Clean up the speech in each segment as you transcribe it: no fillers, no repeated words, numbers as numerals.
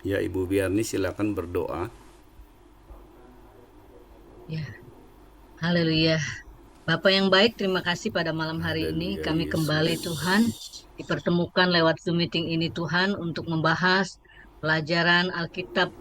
Ya, Ibu Biarni silakan berdoa. Ya, haleluya. Bapak yang baik, terima kasih pada malam hari ini. Haleluya Kami kembali Yesus. Tuhan, dipertemukan lewat Zoom meeting ini Tuhan untuk membahas pelajaran Alkitab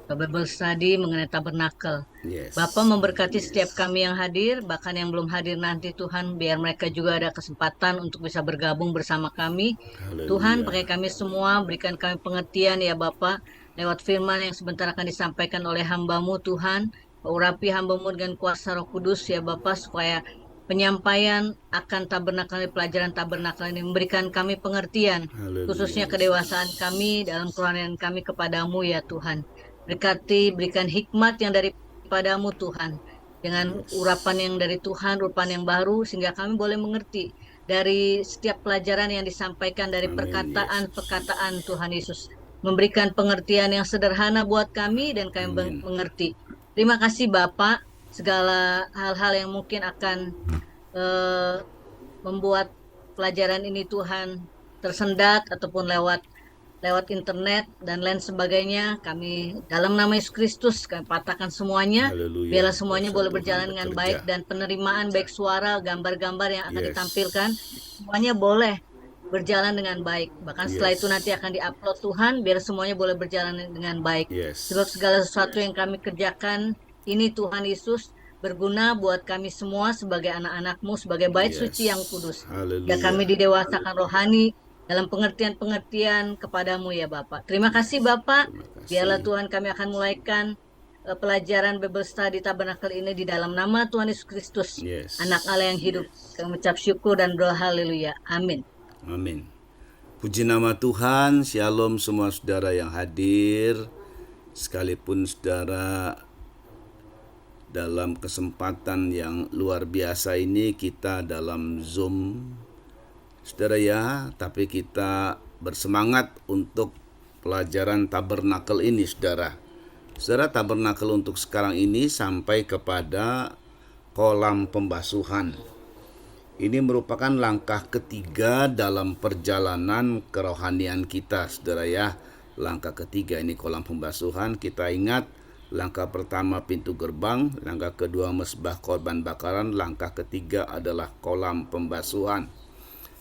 Bible Study mengenai tabernakel. Bapak Yes. memberkati setiap kami yang hadir, bahkan yang belum hadir nanti Tuhan, biar mereka juga ada kesempatan untuk bisa bergabung bersama kami. Tuhan, Haleluya. pakai kami semua, berikan kami pengertian ya Bapak, lewat firman yang sebentar akan disampaikan oleh hambamu Tuhan. Urapi hambamu dengan kuasa Roh Kudus ya Bapak, supaya penyampaian akan tabernakel, pelajaran tabernakel ini memberikan kami pengertian, Haleluya khususnya kedewasaan Yesus. kami dalam kerohanian kami kepadamu ya Tuhan. Berkati, berikan hikmat yang daripadamu Tuhan. Dengan Yes. urapan yang dari Tuhan, urapan yang baru, sehingga kami boleh mengerti dari setiap pelajaran yang disampaikan dari Amin Yesus. perkataan-perkataan Tuhan Yesus. Memberikan pengertian yang sederhana buat kami dan kami Amin. mengerti. Terima kasih Bapak, segala hal-hal yang mungkin akan eh, membuat pelajaran ini Tuhan tersendat ataupun lewat lewat internet dan lain sebagainya. Kami dalam nama Yesus Kristus kami patahkan semuanya. Haleluya. Biarlah semuanya Kuasa boleh Tuhan berjalan dengan baik bekerja. dan penerimaan baik suara, gambar-gambar yang akan ditampilkan, Yes. semuanya boleh berjalan dengan baik. Bahkan setelah itu nanti Yes. akan diupload Tuhan, biar semuanya boleh berjalan dengan baik. Sebab Yes. segala sesuatu yang kami kerjakan ini Tuhan Yesus berguna buat kami semua sebagai anak-anak-Mu, sebagai bait suci yang Yes. kudus. Ya Haleluya. kami didewasakan rohani dalam pengertian-pengertian kepadamu ya Bapak. Terima kasih Yes. Bapak. Terima Biarlah kasih. Tuhan kami akan mulaikan pelajaran Bible Study Tabernakel ini di dalam nama Tuhan Yesus Kristus, Anak Allah yang Yes. hidup. Kami mengucap syukur dan berdoa haleluya. Amin. Amin. Puji nama Tuhan, shalom semua saudara yang hadir. Sekalipun saudara dalam kesempatan yang luar biasa ini kita dalam Zoom, saudara ya, tapi kita bersemangat untuk pelajaran tabernakel ini, saudara. Saudara, tabernakel untuk sekarang ini sampai kepada kolam pembasuhan. Ini merupakan langkah ketiga dalam perjalanan kerohanian kita, saudara ya. Langkah ketiga ini kolam pembasuhan. Kita ingat langkah pertama pintu gerbang, langkah kedua mesbah korban bakaran, langkah ketiga adalah kolam pembasuhan.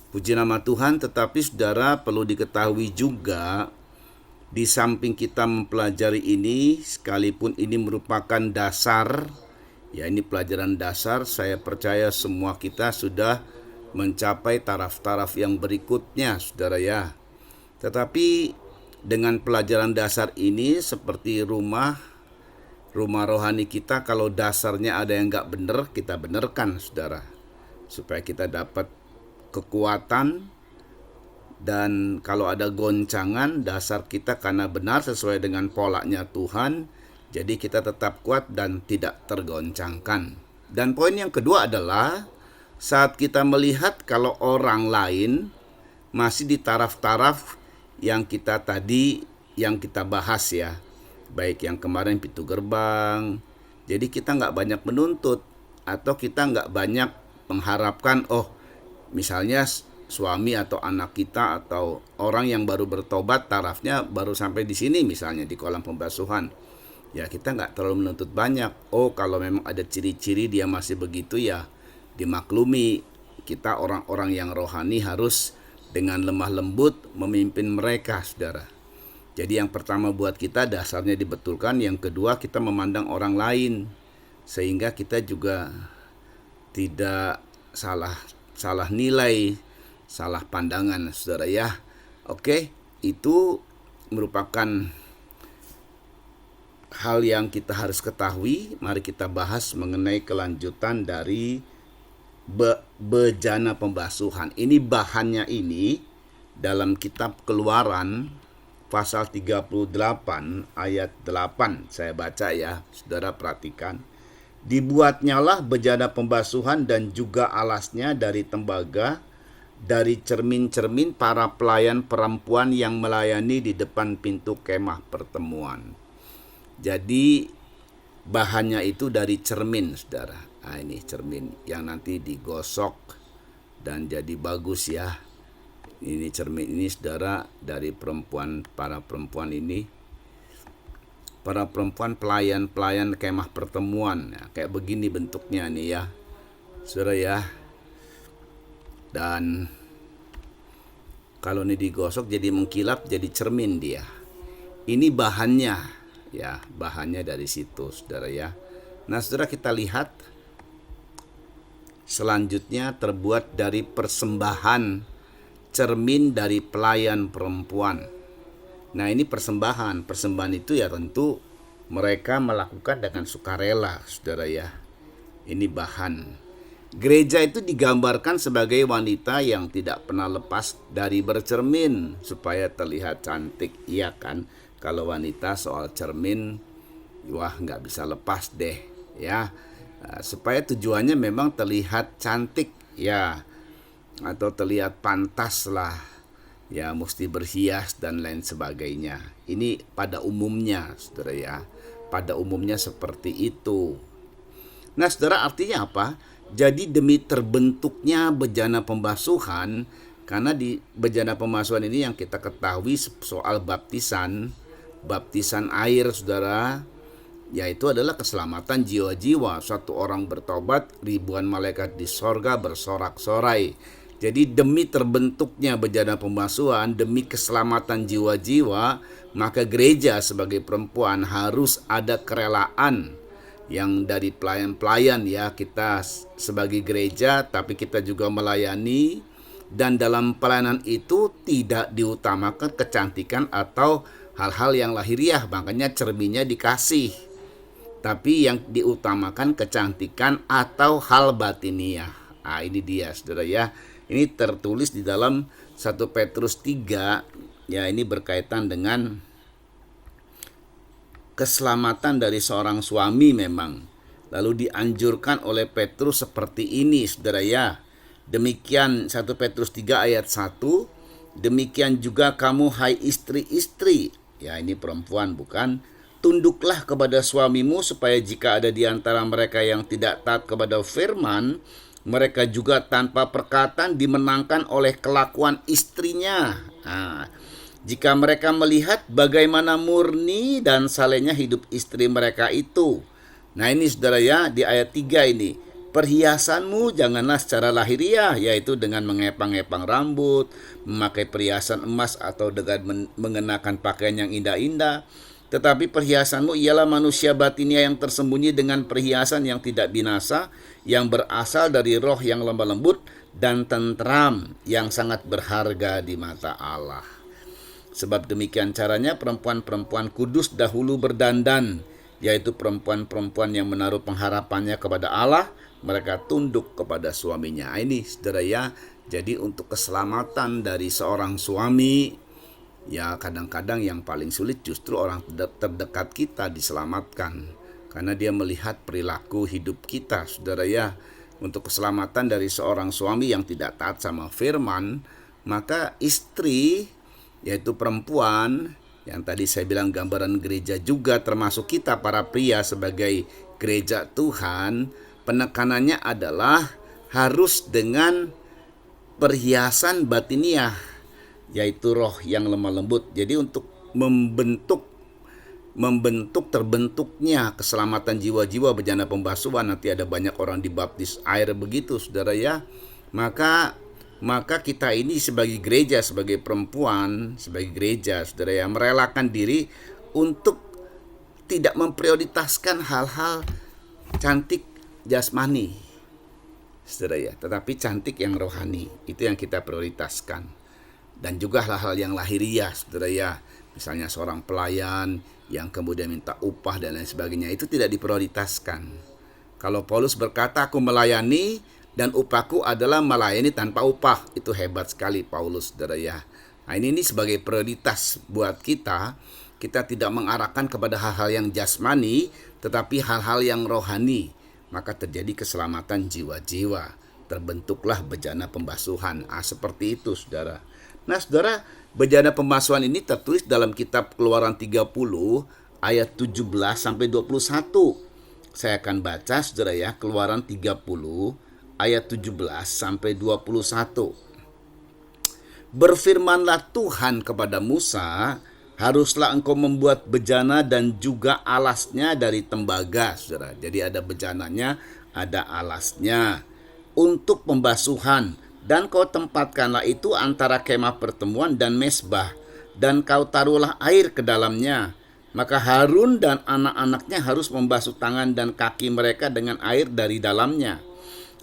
Puji nama Tuhan, tetapi saudara perlu diketahui juga di samping kita mempelajari ini, sekalipun ini merupakan dasar, ya ini pelajaran dasar, saya percaya semua kita sudah mencapai taraf-taraf yang berikutnya, saudara ya. Tetapi dengan pelajaran dasar ini seperti rumah rohani kita, kalau dasarnya ada yang nggak benar, kita benarkan, saudara. Supaya kita dapat kekuatan, dan kalau ada goncangan, dasar kita karena benar sesuai dengan polanya Tuhan, jadi kita tetap kuat dan tidak tergoncangkan. Dan poin yang kedua adalah saat kita melihat kalau orang lain masih di taraf-taraf yang kita tadi yang kita bahas ya, baik yang kemarin pintu gerbang. Jadi kita nggak banyak menuntut atau kita nggak banyak mengharapkan, oh misalnya suami atau anak kita atau orang yang baru bertobat tarafnya baru sampai di sini misalnya di kolam pembasuhan, ya kita nggak terlalu menuntut banyak. Oh kalau memang ada ciri-ciri dia masih begitu ya dimaklumi. Kita orang-orang yang rohani harus dengan lemah lembut memimpin mereka, saudara. Jadi yang pertama buat kita dasarnya dibetulkan, yang kedua kita memandang orang lain sehingga kita juga tidak salah salah nilai, salah pandangan, saudara ya. Oke, itu merupakan hal yang kita harus ketahui. Mari kita bahas mengenai kelanjutan dari bejana pembasuhan. Ini bahannya ini dalam kitab Keluaran pasal 38 ayat 8. Saya baca ya, saudara perhatikan. Dibuatnyalah bejana pembasuhan dan juga alasnya dari tembaga, dari cermin-cermin para pelayan perempuan yang melayani di depan pintu kemah pertemuan. Jadi bahannya itu dari cermin, saudara. Nah, ini cermin yang nanti digosok dan jadi bagus ya. Ini cermin ini, saudara, dari para perempuan ini. para perempuan pelayan-pelayan kemah pertemuan. Ya, kayak begini bentuknya nih ya, saudara ya. Dan kalau ini digosok jadi mengkilap, jadi cermin dia. Ini bahannya, ya, bahannya dari situ, saudara ya. Nah, saudara, kita lihat selanjutnya terbuat dari persembahan cermin dari pelayan perempuan. Nah, ini persembahan itu ya tentu mereka melakukan dengan sukarela, saudara ya. Ini bahan. Gereja itu digambarkan sebagai wanita yang tidak pernah lepas dari bercermin supaya terlihat cantik, iya kan? Kalau wanita soal cermin, wah nggak bisa lepas deh, ya. Supaya tujuannya memang terlihat cantik, ya, atau terlihat pantas lah, ya, mesti berhias dan lain sebagainya. Ini pada umumnya, saudara ya, pada umumnya seperti itu. Nah, saudara, artinya apa? Jadi demi terbentuknya bejana pembasuhan, karena di bejana pembasuhan ini yang kita ketahui soal baptisan air, saudara, yaitu adalah keselamatan jiwa-jiwa. Suatu orang bertobat, ribuan malaikat di sorga bersorak-sorai. Jadi demi terbentuknya bejana pembasuhan, demi keselamatan jiwa-jiwa, maka gereja sebagai perempuan harus ada kerelaan yang dari pelayan-pelayan, ya, kita sebagai gereja, tapi kita juga melayani, dan dalam pelayanan itu tidak diutamakan kecantikan atau hal-hal yang lahiriah, makanya cerminnya dikasih, tapi yang diutamakan kecantikan atau hal batiniah. Nah, ini dia, saudara ya. Ini tertulis di dalam 1 Petrus 3, ya, ini berkaitan dengan keselamatan dari seorang suami memang. Lalu dianjurkan oleh Petrus seperti ini, saudara ya. Demikian 1 Petrus 3 ayat 1, demikian juga kamu hai istri-istri, ya, ini perempuan bukan, tunduklah kepada suamimu supaya jika ada di antara mereka yang tidak taat kepada firman, mereka juga tanpa perkataan dimenangkan oleh kelakuan istrinya. Nah, jika mereka melihat bagaimana murni dan salehnya hidup istri mereka itu. Nah, ini saudara ya, di ayat 3 ini, perhiasanmu janganlah secara lahiriah, yaitu dengan mengepang-epang rambut, memakai perhiasan emas atau dengan mengenakan pakaian yang indah-indah. Tetapi perhiasanmu ialah manusia batinia yang tersembunyi dengan perhiasan yang tidak binasa, yang berasal dari roh yang lemah lembut dan tentram, yang sangat berharga di mata Allah. Sebab demikian caranya perempuan-perempuan kudus dahulu berdandan, yaitu perempuan-perempuan yang menaruh pengharapannya kepada Allah, mereka tunduk kepada suaminya. Ini, saudara ya, jadi untuk keselamatan dari seorang suami, ya, kadang-kadang yang paling sulit justru orang terdekat kita diselamatkan, karena dia melihat perilaku hidup kita, saudara ya. Untuk keselamatan dari seorang suami yang tidak taat sama firman, maka istri, yaitu perempuan, yang tadi saya bilang gambaran gereja juga, termasuk kita para pria sebagai gereja Tuhan, penekanannya adalah harus dengan perhiasan batiniah, yaitu roh yang lemah lembut. Jadi untuk membentuk terbentuknya keselamatan jiwa-jiwa bejana pembasuhan, nanti ada banyak orang dibaptis air begitu, saudara ya. Maka kita ini sebagai gereja, sebagai perempuan, sebagai gereja, saudara ya, merelakan diri untuk tidak memprioritaskan hal-hal cantik jasmani, saudara ya, tetapi cantik yang rohani, itu yang kita prioritaskan. Dan juga hal-hal yang lahiriah, saudara ya, misalnya seorang pelayan yang kemudian minta upah dan lain sebagainya, itu tidak diprioritaskan. Kalau Paulus berkata, aku melayani dan upahku adalah melayani tanpa upah. Itu hebat sekali Paulus, saudara ya. Nah, ini sebagai prioritas buat kita. Kita tidak mengarahkan kepada hal-hal yang jasmani, tetapi hal-hal yang rohani. Maka terjadi keselamatan jiwa-jiwa. Terbentuklah bejana pembasuhan. Seperti itu, saudara. Nah, saudara, bejana pembasuhan ini tertulis dalam kitab Keluaran 30 ayat 17 sampai 21. Saya akan baca, saudara ya, Keluaran 30 ayat 17 sampai 21. Berfirmanlah Tuhan kepada Musa, Haruslah engkau membuat bejana dan juga alasnya dari tembaga, saudara. Jadi ada bejananya, ada alasnya untuk pembasuhan. Dan kau tempatkanlah itu antara kemah pertemuan dan mesbah, dan kau taruhlah air ke dalamnya. Maka Harun dan anak-anaknya harus membasuh tangan dan kaki mereka dengan air dari dalamnya.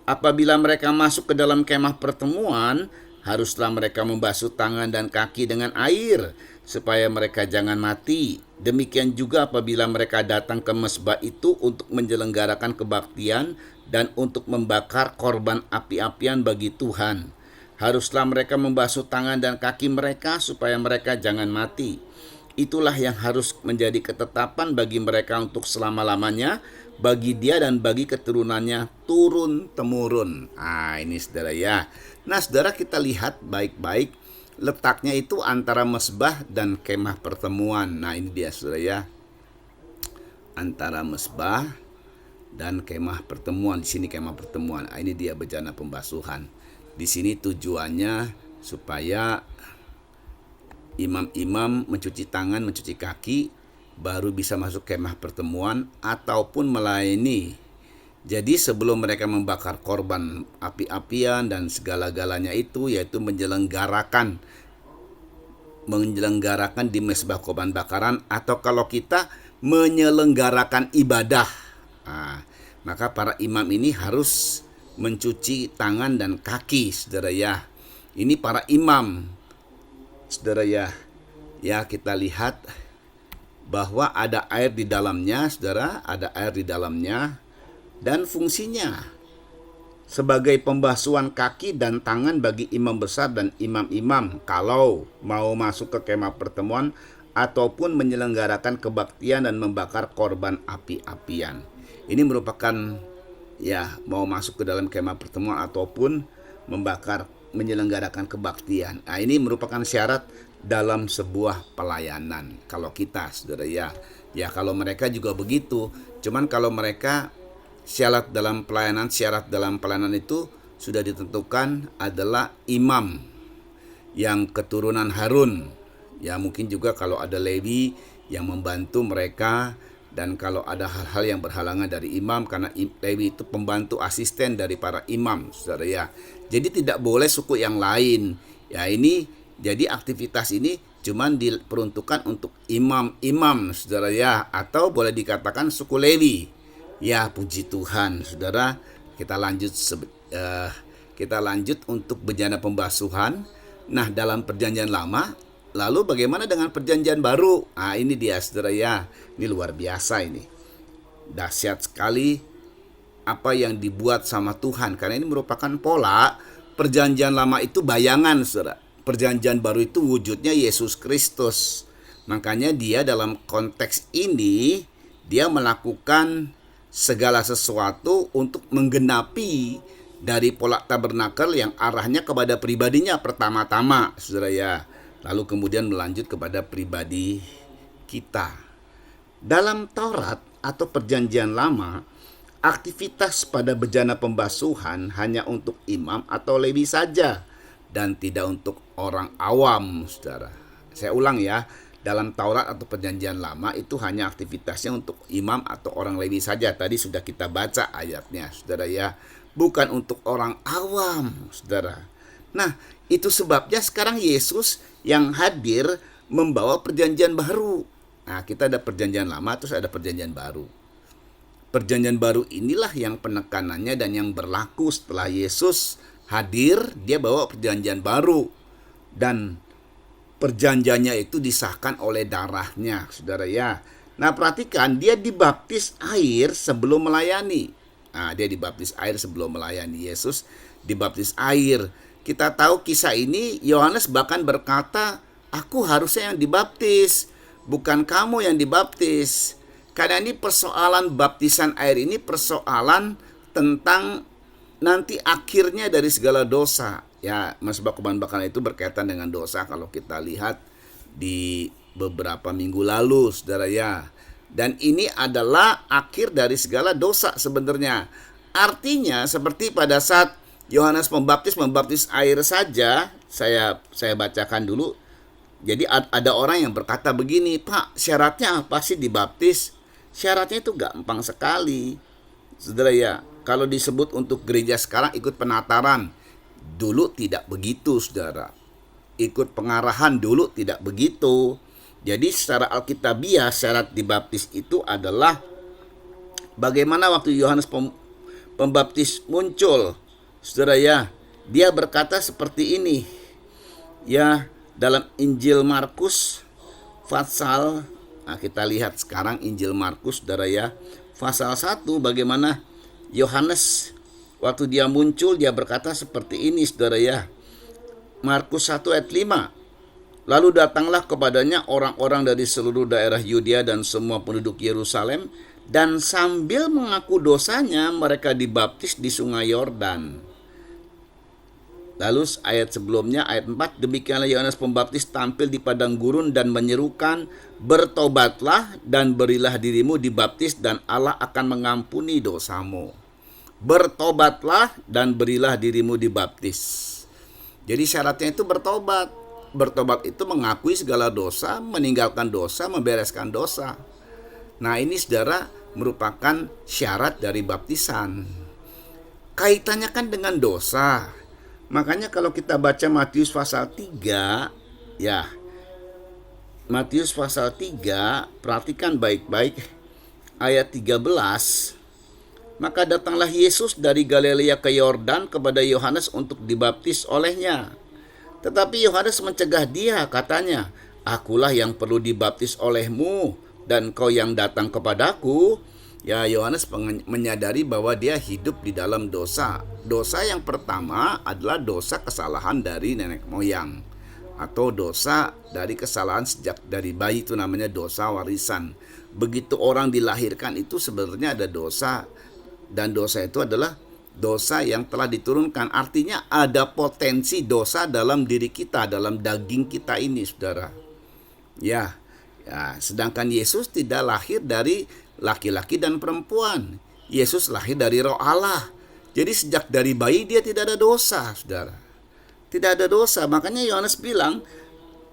Apabila mereka masuk ke dalam kemah pertemuan, haruslah mereka membasuh tangan dan kaki dengan air, supaya mereka jangan mati. Demikian juga apabila mereka datang ke mesbah itu untuk menyelenggarakan kebaktian dan untuk membakar korban api-apian bagi Tuhan. Haruslah mereka membasuh tangan dan kaki mereka supaya mereka jangan mati. Itulah yang harus menjadi ketetapan bagi mereka untuk selama-lamanya, bagi dia dan bagi keturunannya turun-temurun. Ini saudara ya. Nah saudara, kita lihat baik-baik letaknya itu antara mesbah dan kemah pertemuan. Nah ini dia saudara ya. Antara mesbah dan kemah pertemuan. Di sini kemah pertemuan. Ini dia bejana pembasuhan. Di sini tujuannya supaya imam-imam mencuci tangan, mencuci kaki, baru bisa masuk kemah pertemuan ataupun melayani. Jadi sebelum mereka membakar korban api-apian dan segala-galanya itu, yaitu menyelenggarakan di mesbah korban bakaran, atau kalau kita menyelenggarakan ibadah. Maka para imam ini harus mencuci tangan dan kaki, saudara ya. Ini para imam, saudara ya. Ya, kita lihat bahwa ada air di dalamnya, saudara, ada air di dalamnya, dan fungsinya sebagai pembasuhan kaki dan tangan bagi imam besar dan imam-imam kalau mau masuk ke kemah pertemuan ataupun menyelenggarakan kebaktian dan membakar korban api-apian. Ini merupakan ya, mau masuk ke dalam kemah pertemuan ataupun menyelenggarakan kebaktian. Ini merupakan syarat dalam sebuah pelayanan. Kalau kita, saudara ya, kalau mereka juga begitu. Cuman kalau mereka syarat dalam pelayanan itu sudah ditentukan adalah imam yang keturunan Harun. Ya mungkin juga kalau ada Lewi yang membantu mereka, dan kalau ada hal-hal yang berhalangan dari imam, karena Lewi itu pembantu asisten dari para imam, saudara ya. Jadi tidak boleh suku yang lain. Ya ini, jadi aktivitas ini cuman diperuntukkan untuk imam-imam, saudara ya, atau boleh dikatakan suku Lewi. Ya puji Tuhan, saudara. Kita lanjut untuk bejana pembasuhan. Nah dalam perjanjian lama, lalu bagaimana dengan perjanjian baru? Ini dia saudara ya. Ini luar biasa ini. Dahsyat sekali apa yang dibuat sama Tuhan. Karena ini merupakan pola. Perjanjian lama itu bayangan, saudara. Perjanjian baru itu wujudnya Yesus Kristus. Makanya dia dalam konteks ini, dia melakukan segala sesuatu untuk menggenapi dari pola tabernakel yang arahnya kepada pribadinya pertama-tama, saudara ya. Lalu kemudian melanjut kepada pribadi kita. Dalam Taurat atau perjanjian lama, aktivitas pada bejana pembasuhan hanya untuk imam atau Lewi saja dan tidak untuk orang awam, saudara. Saya ulang ya, dalam Taurat atau perjanjian lama itu hanya aktivitasnya untuk imam atau orang Lewi saja. Tadi sudah kita baca ayatnya, saudara ya. Bukan untuk orang awam, saudara. Nah, itu sebabnya sekarang Yesus yang hadir membawa perjanjian baru. Nah, kita ada perjanjian lama, terus ada perjanjian baru. Perjanjian baru inilah yang penekanannya dan yang berlaku setelah Yesus hadir, dia bawa perjanjian baru. Dan perjanjiannya itu disahkan oleh darahnya, saudara ya. Nah, perhatikan, dia dibaptis air sebelum melayani. Dia dibaptis air sebelum melayani. Yesus dibaptis air. Kita tahu kisah ini, Yohanes bahkan berkata, aku harusnya yang dibaptis, bukan kamu yang dibaptis. Karena ini persoalan baptisan air ini persoalan tentang nanti akhirnya dari segala dosa. Ya, mesbah korban bakaran itu berkaitan dengan dosa kalau kita lihat di beberapa minggu lalu, saudara ya. Dan ini adalah akhir dari segala dosa sebenarnya. Artinya seperti pada saat Yohanes membaptis air saja, saya bacakan dulu Jadi ada orang yang berkata begini, Pak, syaratnya apa sih dibaptis? Syaratnya itu gampang sekali. Saudara ya, kalau disebut untuk gereja sekarang ikut penataran, dulu tidak begitu, saudara. Ikut pengarahan dulu tidak begitu. Jadi secara alkitabiah syarat dibaptis itu adalah bagaimana waktu Yohanes Pembaptis muncul. Saudara ya, dia berkata seperti ini. Ya, dalam Injil Markus pasal, nah kita lihat sekarang Injil Markus, saudara ya, pasal 1, bagaimana Yohanes waktu dia muncul, dia berkata seperti ini, saudara ya. Markus 1 ayat 5. Lalu datanglah kepadanya orang-orang dari seluruh daerah Yudea dan semua penduduk Yerusalem, dan sambil mengaku dosanya mereka dibaptis di sungai Yordan. Lalu ayat sebelumnya, ayat 4, demikianlah Yohanes Pembaptis tampil di padang gurun dan menyerukan, bertobatlah dan berilah dirimu dibaptis dan Allah akan mengampuni dosamu. Bertobatlah dan berilah dirimu dibaptis. Jadi syaratnya itu bertobat. Bertobat itu mengakui segala dosa, meninggalkan dosa, membereskan dosa. Nah, ini saudara merupakan syarat dari baptisan. Kaitannya kan dengan dosa. Makanya kalau kita baca Matius pasal 3, ya, Matius pasal 3, perhatikan baik-baik ayat 13. Maka datanglah Yesus dari Galilea ke Yordan kepada Yohanes untuk dibaptis olehnya. Tetapi Yohanes mencegah dia, katanya, akulah yang perlu dibaptis olehmu, dan kau yang datang kepadaku. Ya, Yohanes menyadari bahwa dia hidup di dalam dosa. Dosa yang pertama adalah dosa kesalahan dari nenek moyang, atau dosa dari kesalahan sejak dari bayi, itu namanya dosa warisan. Begitu orang dilahirkan itu sebenarnya ada dosa, dan dosa itu adalah dosa yang telah diturunkan. Artinya ada potensi dosa dalam diri kita, dalam daging kita ini, saudara. Ya, sedangkan Yesus tidak lahir dari laki-laki dan perempuan. Yesus lahir dari Roh Allah. Jadi sejak dari bayi dia tidak ada dosa, saudara. Tidak ada dosa. Makanya Yohanes bilang,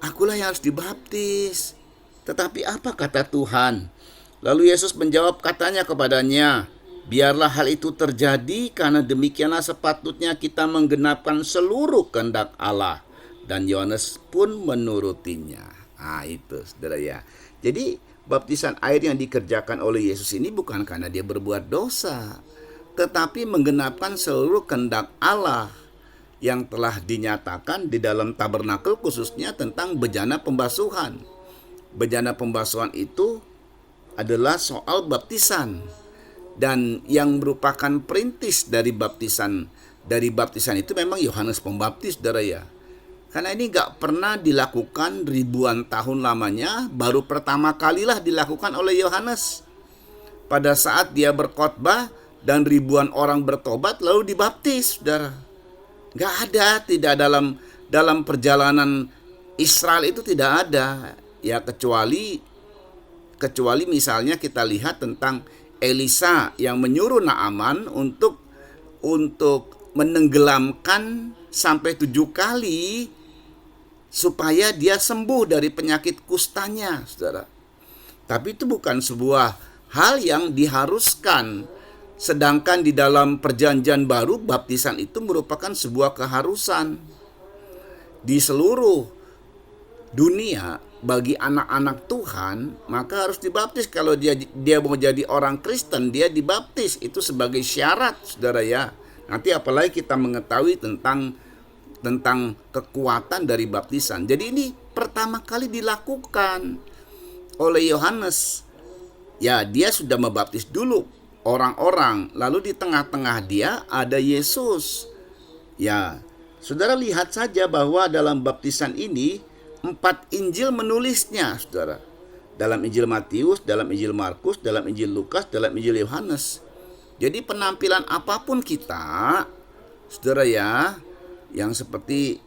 akulah yang harus dibaptis. Tetapi apa kata Tuhan? Lalu Yesus menjawab, katanya kepadanya, biarlah hal itu terjadi, karena demikianlah sepatutnya kita menggenapkan seluruh kehendak Allah. Dan Yohanes pun menurutinya. Nah itu, saudara ya. Jadi baptisan air yang dikerjakan oleh Yesus ini bukan karena dia berbuat dosa, tetapi menggenapkan seluruh kehendak Allah yang telah dinyatakan di dalam tabernakel, khususnya tentang bejana pembasuhan. Bejana pembasuhan itu adalah soal baptisan, dan yang merupakan perintis dari baptisan itu memang Yohanes Pembaptis, saudara ya. Karena ini gak pernah dilakukan ribuan tahun lamanya, baru pertama kalilah dilakukan oleh Yohanes. Pada saat dia berkhotbah dan ribuan orang bertobat lalu dibaptis, saudara. Gak ada, tidak dalam perjalanan Israel itu tidak ada. Ya kecuali misalnya kita lihat tentang Elisa yang menyuruh Naaman untuk menenggelamkan sampai 7 kali supaya dia sembuh dari penyakit kustanya, saudara. Tapi itu bukan sebuah hal yang diharuskan. Sedangkan di dalam perjanjian baru, baptisan itu merupakan sebuah keharusan. Di seluruh dunia, bagi anak-anak Tuhan, maka harus dibaptis. Kalau dia mau jadi orang Kristen, dia dibaptis. Itu sebagai syarat, saudara ya. Nanti apalagi kita mengetahui tentang kekuatan dari baptisan. Jadi ini pertama kali dilakukan oleh Yohanes. Ya, dia sudah membaptis dulu orang-orang, lalu di tengah-tengah dia ada Yesus. Ya, saudara lihat saja bahwa dalam baptisan ini 4 Injil menulisnya, saudara. Dalam Injil Matius, dalam Injil Markus, dalam Injil Lukas, dalam Injil Yohanes. Jadi penampilan apapun kita, saudara ya, yang seperti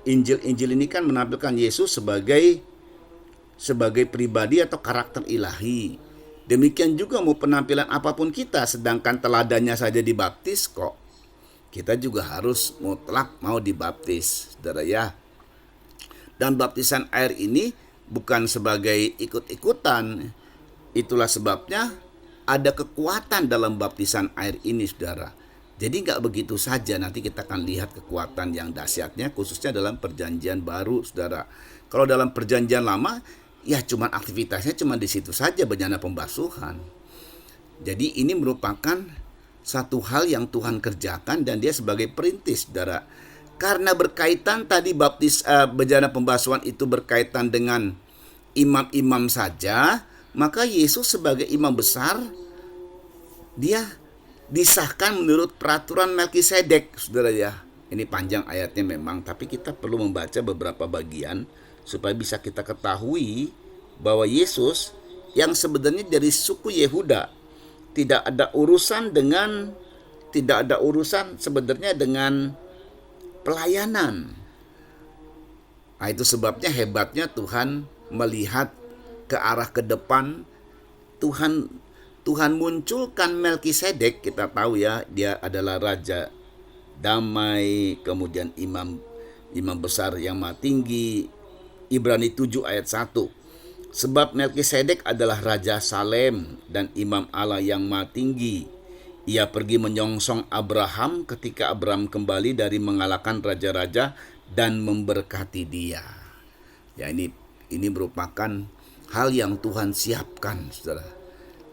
Injil-Injil ini kan menampilkan Yesus sebagai pribadi atau karakter ilahi. Demikian juga mau penampilan apapun kita, sedangkan teladannya saja dibaptis kok. Kita juga harus mutlak mau dibaptis, saudara ya. Dan baptisan air ini bukan sebagai ikut-ikutan. Itulah sebabnya ada kekuatan dalam baptisan air ini, saudara. Jadi nggak begitu saja, nanti kita akan lihat kekuatan yang dahsyatnya, khususnya dalam perjanjian baru, saudara. Kalau dalam perjanjian lama, ya cuman aktivitasnya cuma di situ saja, bejana pembasuhan. Jadi ini merupakan satu hal yang Tuhan kerjakan dan dia sebagai perintis, saudara. Karena berkaitan tadi bejana pembasuhan itu berkaitan dengan imam-imam saja, maka Yesus sebagai imam besar, dia disahkan menurut peraturan Melkisedek, saudara ya. Ini panjang ayatnya memang, tapi kita perlu membaca beberapa bagian supaya bisa kita ketahui bahwa Yesus yang sebenarnya dari suku Yehuda tidak ada urusan sebenarnya dengan pelayanan. Nah, itu sebabnya hebatnya Tuhan melihat ke arah ke depan. Tuhan munculkan Melkisedek, kita tahu ya, dia adalah raja damai, kemudian imam besar yang maha tinggi. Ibrani 7 ayat 1. Sebab Melkisedek adalah raja Salem dan imam Allah yang maha tinggi. Ia pergi menyongsong Abraham ketika Abraham kembali dari mengalahkan raja-raja dan memberkati dia. Ya, ini merupakan hal yang Tuhan siapkan, saudara.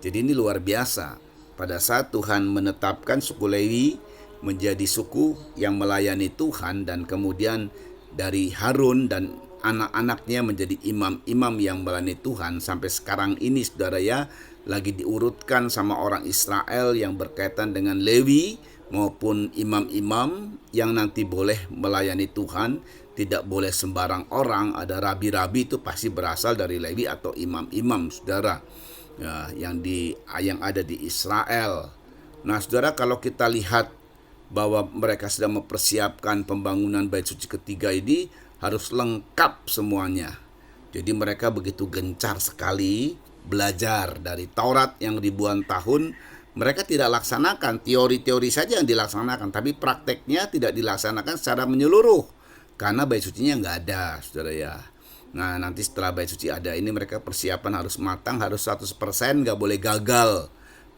Jadi ini luar biasa. Pada saat Tuhan menetapkan suku Lewi menjadi suku yang melayani Tuhan, dan kemudian dari Harun dan anak-anaknya menjadi imam-imam yang melayani Tuhan, sampai sekarang ini, saudara ya, lagi diurutkan sama orang Israel yang berkaitan dengan Lewi maupun imam-imam yang nanti boleh melayani Tuhan. Tidak boleh sembarang orang. Ada rabi-rabi itu pasti berasal dari Lewi atau imam-imam, saudara ya, yang ada di Israel. Nah, saudara, kalau kita lihat bahwa mereka sedang mempersiapkan pembangunan bait suci ketiga ini, harus lengkap semuanya. Jadi mereka begitu gencar sekali belajar dari Taurat yang ribuan tahun. Mereka tidak laksanakan, teori-teori saja yang dilaksanakan, tapi prakteknya tidak dilaksanakan secara menyeluruh karena bait sucinya nggak ada, saudara ya. Nah, nanti setelah bait suci ada ini, mereka persiapan harus matang, harus 100%, nggak boleh gagal.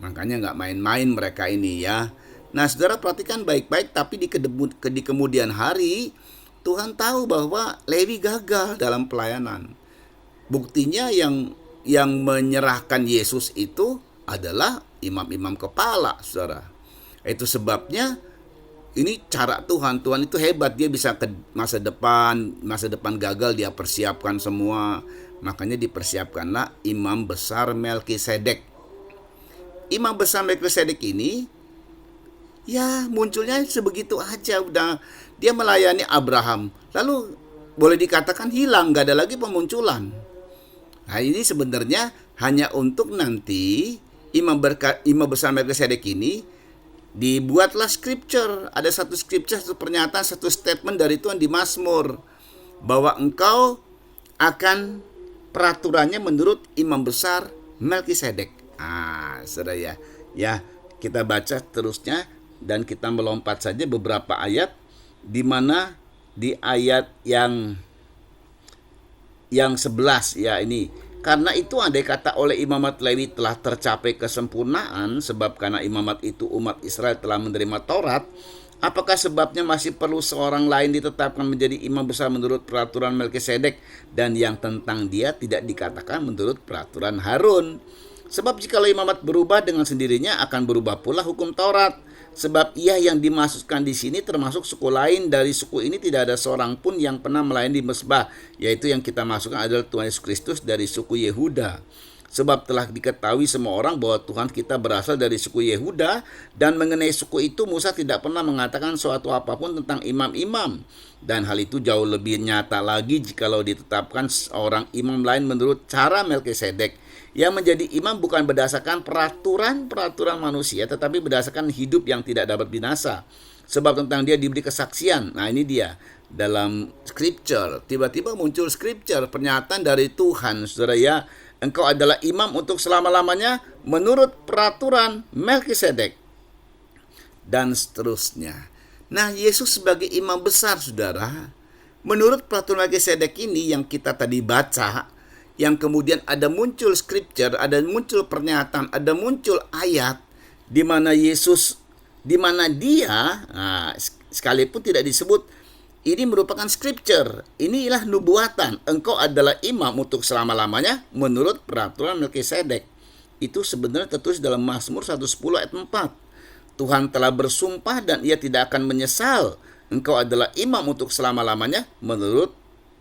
Makanya nggak main-main mereka ini ya. Nah, saudara perhatikan baik-baik, tapi di kemudian hari Tuhan tahu bahwa Lewi gagal dalam pelayanan. Buktinya yang menyerahkan Yesus itu adalah imam-imam kepala, saudara. Itu sebabnya ini cara Tuhan itu hebat. Dia bisa ke masa depan gagal dia persiapkan semua. Makanya dipersiapkanlah imam besar Melkisedek. Imam besar Melkisedek ini ya munculnya sebegitu aja, udah dia melayani Abraham, lalu boleh dikatakan hilang, gak ada lagi pemunculan. Nah, ini sebenarnya hanya untuk nanti imam besar Melkisedek ini dibuatlah scripture. Ada satu scripture, satu pernyataan, satu statement dari Tuhan di Mazmur, bahwa engkau akan peraturannya menurut imam besar Melkisedek. Saudara ya. Ya, kita baca terusnya dan kita melompat saja beberapa ayat, di mana di ayat yang 11 ya ini. Karena itu andai kata oleh imamat Lewi telah tercapai kesempurnaan, sebab karena imamat itu umat Israel telah menerima Taurat, apakah sebabnya masih perlu seorang lain ditetapkan menjadi imam besar menurut peraturan Melkisedek, dan yang tentang dia tidak dikatakan menurut peraturan Harun? Sebab jikalau imamat berubah, dengan sendirinya akan berubah pula hukum Taurat. Sebab ia yang dimaksudkan di sini termasuk suku lain. Dari suku ini tidak ada seorang pun yang pernah melayani di mezbah, yaitu yang kita masukkan adalah Tuhan Yesus Kristus dari suku Yehuda. Sebab telah diketahui semua orang bahwa Tuhan kita berasal dari suku Yehuda, dan mengenai suku itu Musa tidak pernah mengatakan suatu apapun tentang imam-imam. Dan hal itu jauh lebih nyata lagi jikalau ditetapkan seorang imam lain menurut cara Melkisedek, yang menjadi imam bukan berdasarkan peraturan manusia, tetapi berdasarkan hidup yang tidak dapat binasa. Sebab tentang dia diberi kesaksian. Nah, ini dia dalam scripture, tiba-tiba muncul scripture, pernyataan dari Tuhan, saudara ya, engkau adalah imam untuk selama-lamanya menurut peraturan Melkisedek, dan seterusnya. Nah, Yesus sebagai imam besar, saudara, Menurut peraturan Melkisedek ini yang kita tadi baca, yang kemudian ada muncul scripture, ada muncul pernyataan, ada muncul ayat di mana Yesus, di mana dia, sekalipun tidak disebut, ini merupakan scripture, inilah nubuatan, engkau adalah imam untuk selama-lamanya menurut peraturan Melkisedek. Itu sebenarnya tertulis dalam Mazmur 110 ayat 4. Tuhan telah bersumpah dan ia tidak akan menyesal, engkau adalah imam untuk selama-lamanya menurut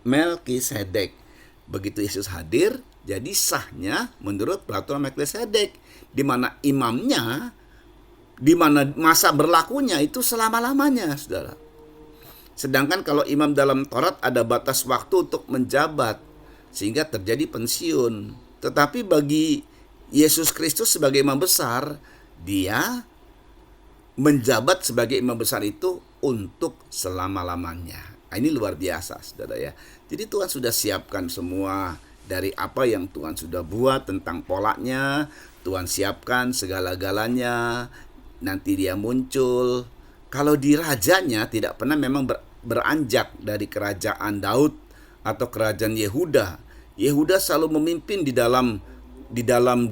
Melkisedek. Begitu Yesus hadir, jadi sahnya menurut peraturan Melkisedek, di mana imamnya, di mana masa berlakunya itu selama-lamanya, saudara. Sedangkan kalau imam dalam Taurat ada batas waktu untuk menjabat, sehingga terjadi pensiun. Tetapi bagi Yesus Kristus sebagai imam besar, dia menjabat sebagai imam besar itu untuk selama-lamanya. Ini luar biasa, saudara ya. Jadi Tuhan sudah siapkan semua dari apa yang Tuhan sudah buat tentang polanya. Tuhan siapkan segala-galanya. Nanti dia muncul. Kalau di rajanya tidak pernah memang beranjak dari kerajaan Daud atau kerajaan Yehuda. Yehuda selalu memimpin di dalam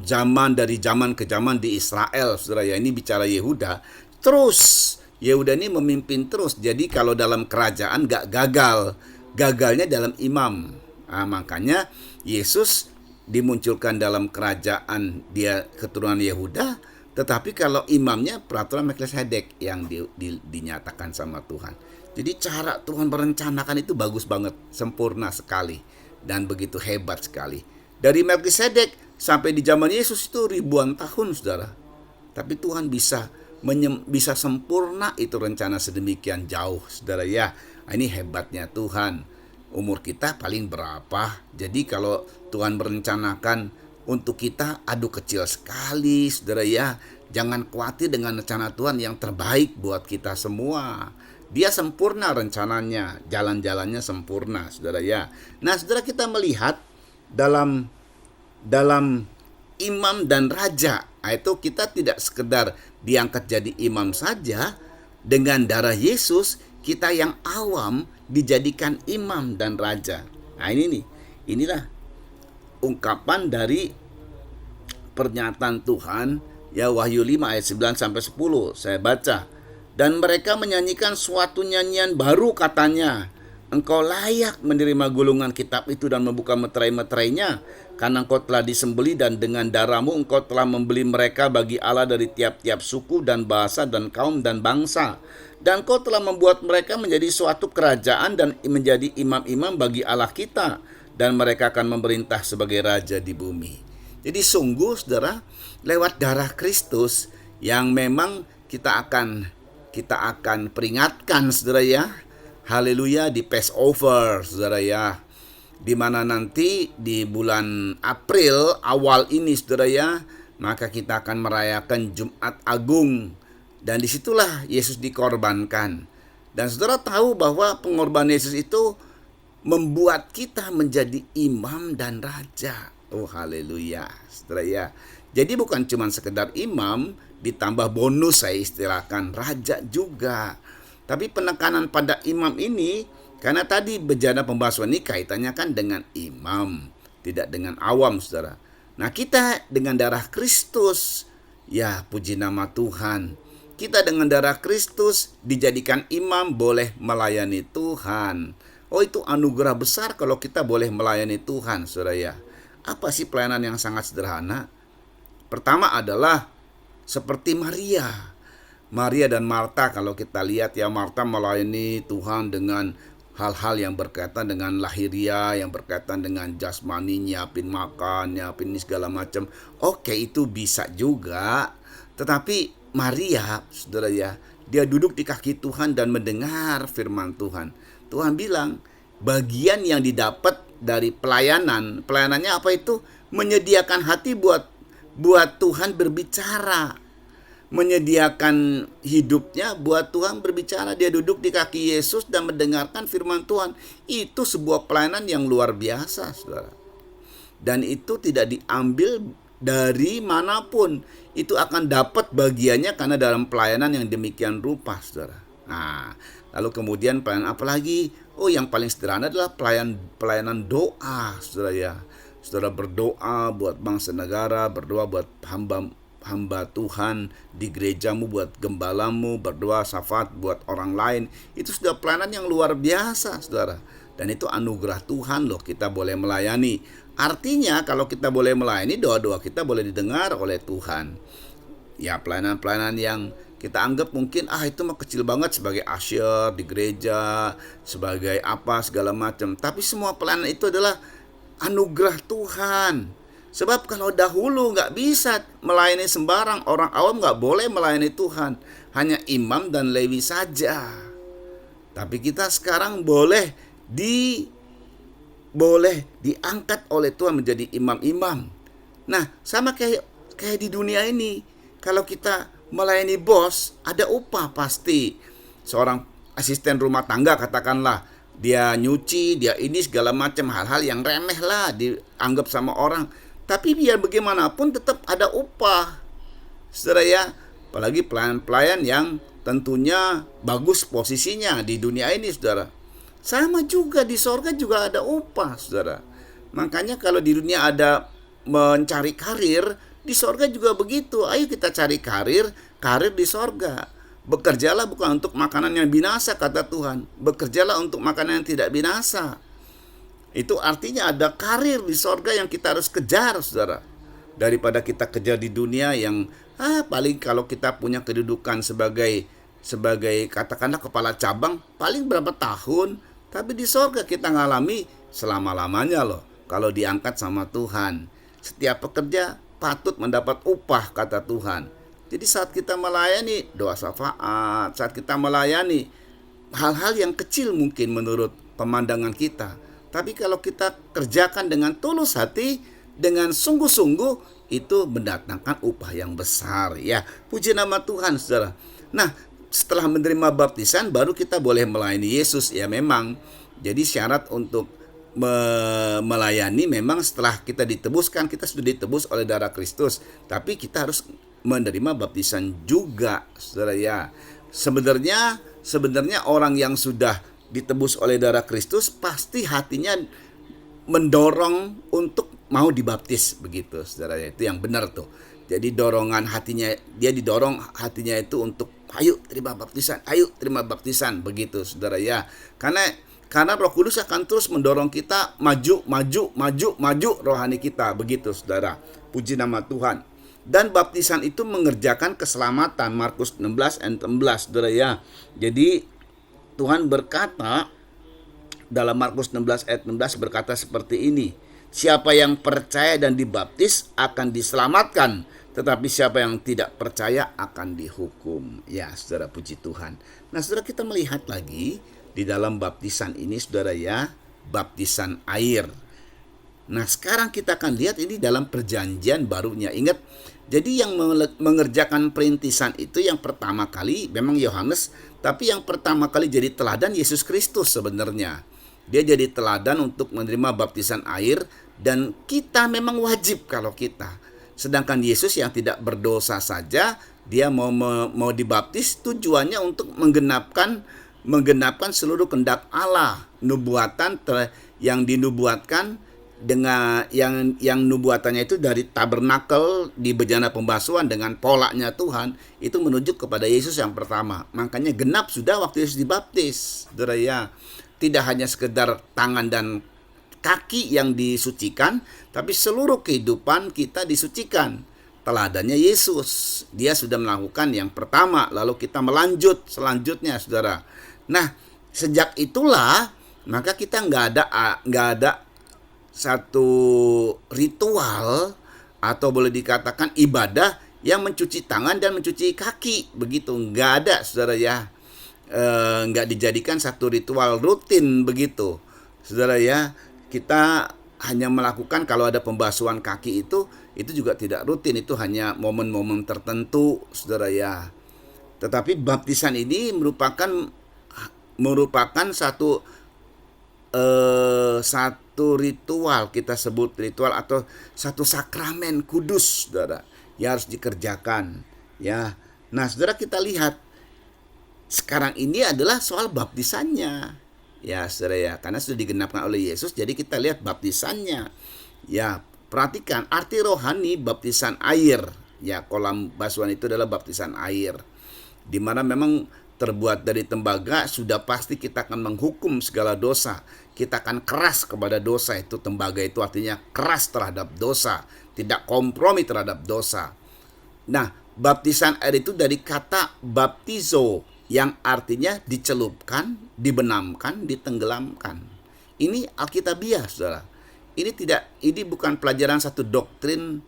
zaman, dari zaman ke zaman di Israel, saudara ya. Ini bicara Yehuda. Terus Yehuda ini memimpin terus. Jadi kalau dalam kerajaan gak gagal, gagalnya dalam imam. Makanya Yesus dimunculkan dalam kerajaan dia keturunan Yehuda, tetapi kalau imamnya peraturan Melkisedek yang dinyatakan sama Tuhan. Jadi cara Tuhan merencanakan itu bagus banget, sempurna sekali, dan begitu hebat sekali. Dari Melkisedek sampai di zaman Yesus itu ribuan tahun, saudara. Tapi Tuhan bisa sempurna itu rencana sedemikian jauh, saudara ya. Ini hebatnya Tuhan. Umur kita paling berapa? Jadi kalau Tuhan merencanakan untuk kita, aduh kecil sekali, saudara ya. Jangan khawatir dengan rencana Tuhan yang terbaik buat kita semua. Dia sempurna rencananya, jalan-jalannya sempurna, saudara ya. Nah, saudara, kita melihat dalam imam dan raja, itu kita tidak sekedar diangkat jadi imam saja. Dengan darah Yesus, kita yang awam dijadikan imam dan raja. Nah, inilah ungkapan dari pernyataan Tuhan ya, Wahyu 5 ayat 9 sampai 10. Saya baca. Dan mereka menyanyikan suatu nyanyian baru, katanya, engkau layak menerima gulungan kitab itu dan membuka meterai-meterainya, karena engkau telah disembeli dan dengan darahmu engkau telah membeli mereka bagi Allah dari tiap-tiap suku dan bahasa dan kaum dan bangsa. Dan engkau telah membuat mereka menjadi suatu kerajaan dan menjadi imam-imam bagi Allah kita, dan mereka akan memerintah sebagai raja di bumi. Jadi sungguh, saudara, lewat darah Kristus yang memang kita akan peringatkan, saudara ya. Haleluya, di Passover, saudara ya. Di mana nanti di bulan April awal ini, saudara ya, maka kita akan merayakan Jumat Agung. Dan disitulah Yesus dikorbankan. Dan saudara tahu bahwa pengorbanan Yesus itu membuat kita menjadi imam dan raja. Oh haleluya, saudara ya. Jadi bukan cuma sekedar imam, ditambah bonus saya istilahkan, raja juga. Tapi penekanan pada imam ini, karena tadi bejana pembasuhan ini kaitannya kan dengan imam, tidak dengan awam, saudara. Nah, kita dengan darah Kristus, ya puji nama Tuhan, kita dengan darah Kristus dijadikan imam, boleh melayani Tuhan. Oh, itu anugerah besar kalau kita boleh melayani Tuhan, saudara ya. Apa sih pelayanan yang sangat sederhana? Pertama adalah seperti Maria dan Marta. Kalau kita lihat ya, Marta melayani Tuhan dengan hal-hal yang berkaitan dengan lahiria, yang berkaitan dengan jasmani, nyiapin makan, nyiapin ini segala macam. Oke, itu bisa juga. Tetapi Maria, saudara ya, dia duduk di kaki Tuhan dan mendengar firman Tuhan. Tuhan bilang, bagian yang didapat dari pelayanannya apa itu? Menyediakan hati buat Tuhan berbicara, menyediakan hidupnya buat Tuhan berbicara. Dia duduk di kaki Yesus dan mendengarkan firman Tuhan. Itu sebuah pelayanan yang luar biasa, saudara. Dan itu tidak diambil dari manapun. Itu akan dapat bagiannya karena dalam pelayanan yang demikian rupa, saudara. Nah, Lalu kemudian pelayanan apa lagi? Oh, yang paling sederhana adalah pelayanan doa, saudara ya. Saudara berdoa buat bangsa negara, berdoa buat hamba Tuhan di gerejamu, buat gembalamu, berdoa syafaat buat orang lain. Itu sudah pelayanan yang luar biasa, saudara. Dan itu anugerah Tuhan loh, kita boleh melayani. Artinya kalau kita boleh melayani, doa-doa kita boleh didengar oleh Tuhan. Ya, pelayanan-pelayanan yang kita anggap mungkin itu mah kecil banget, sebagai usher di gereja, sebagai apa segala macam. Tapi semua pelayanan itu adalah anugerah Tuhan. Sebab kalau dahulu nggak bisa melayani sembarang, orang awam nggak boleh melayani Tuhan, hanya imam dan lewi saja. Tapi kita sekarang boleh diangkat oleh Tuhan menjadi imam-imam. Nah, sama kayak di dunia ini. Kalau kita melayani bos, ada upah pasti. Seorang asisten rumah tangga katakanlah, dia nyuci, dia ini segala macam, hal-hal yang remeh lah dianggap sama orang. Tapi biar bagaimanapun tetap ada upah, saudara ya. Apalagi pelayan-pelayan yang tentunya bagus posisinya di dunia ini, saudara. Sama juga di sorga juga ada upah, saudara. Makanya kalau di dunia ada mencari karir, di sorga juga begitu. Ayo kita cari karir di sorga. Bekerjalah bukan untuk makanan yang binasa, kata Tuhan. Bekerjalah untuk makanan yang tidak binasa. Itu artinya ada karir di sorga yang kita harus kejar, saudara. Daripada kita kejar di dunia yang paling kalau kita punya kedudukan sebagai katakanlah kepala cabang, paling berapa tahun. Tapi di sorga kita ngalami selama-lamanya loh, kalau diangkat sama Tuhan. Setiap pekerja patut mendapat upah, kata Tuhan. Jadi saat kita melayani doa syafaat, saat kita melayani hal-hal yang kecil mungkin menurut pemandangan kita, tapi kalau kita kerjakan dengan tulus hati, dengan sungguh-sungguh, itu mendatangkan upah yang besar ya. Puji nama Tuhan, saudara. Nah, setelah menerima baptisan baru kita boleh melayani Yesus ya. Memang jadi syarat untuk melayani memang setelah kita ditebuskan, kita sudah ditebus oleh darah Kristus, tapi kita harus menerima baptisan juga, saudara ya. Sebenarnya orang yang sudah ditebus oleh darah Kristus pasti hatinya mendorong untuk mau dibaptis, begitu, saudara ya. Itu yang benar tuh. Jadi dorongan hatinya, dia didorong hatinya itu untuk ayo terima baptisan, begitu, saudara ya. Karena Roh Kudus akan terus mendorong kita maju rohani kita, begitu, saudara. Puji nama Tuhan. Dan baptisan itu mengerjakan keselamatan, Markus 16 ayat 16, saudara ya. Jadi Tuhan berkata dalam Markus 16 ayat 16 berkata seperti ini, siapa yang percaya dan dibaptis akan diselamatkan, tetapi siapa yang tidak percaya akan dihukum. Ya, saudara, puji Tuhan. Nah, saudara, kita melihat lagi di dalam baptisan ini, saudara ya, baptisan air. Nah, sekarang kita akan lihat ini dalam perjanjian barunya. Ingat, jadi yang mengerjakan perintisan itu yang pertama kali memang Yohanes, tapi yang pertama kali jadi teladan Yesus Kristus sebenarnya. Dia jadi teladan untuk menerima baptisan air, dan kita memang wajib kalau kita. Sedangkan Yesus yang tidak berdosa saja, dia mau dibaptis tujuannya untuk menggenapkan seluruh kehendak Allah, nubuatan yang dinubuatkan dengan yang nubuatannya itu dari tabernakel di bejana pembasuhan dengan polanya Tuhan itu menuju kepada Yesus yang pertama. Makanya genap sudah waktu Yesus dibaptis, saudara ya. Tidak hanya sekedar tangan dan kaki yang disucikan, tapi seluruh kehidupan kita disucikan. Teladannya Yesus, dia sudah melakukan yang pertama, lalu kita melanjut selanjutnya, saudara. Nah, sejak itulah maka kita nggak ada satu ritual atau boleh dikatakan ibadah yang mencuci tangan dan mencuci kaki, begitu, nggak ada, saudara ya. Nggak dijadikan satu ritual rutin, begitu, saudara ya. Kita hanya melakukan kalau ada pembasuhan kaki itu juga tidak rutin, itu hanya momen-momen tertentu, saudara ya. Tetapi baptisan ini merupakan satu ritual, kita sebut ritual atau satu sakramen kudus, saudara, yang harus dikerjakan ya. Nah, saudara, kita lihat Sekarang ini adalah soal baptisannya. Ya, saudara ya, karena sudah digenapkan oleh Yesus, jadi kita lihat baptisannya. Ya, perhatikan arti rohani baptisan air. Ya, kolam basuhan itu adalah baptisan air. Di mana memang terbuat dari tembaga, sudah pasti kita akan menghukum segala dosa. Kita akan keras kepada dosa. Itu tembaga itu artinya keras terhadap dosa, tidak kompromi terhadap dosa. Nah, baptisan air itu dari kata baptizo yang artinya dicelupkan, dibenamkan, ditenggelamkan. Ini alkitabiah, saudara. Ini bukan pelajaran satu doktrin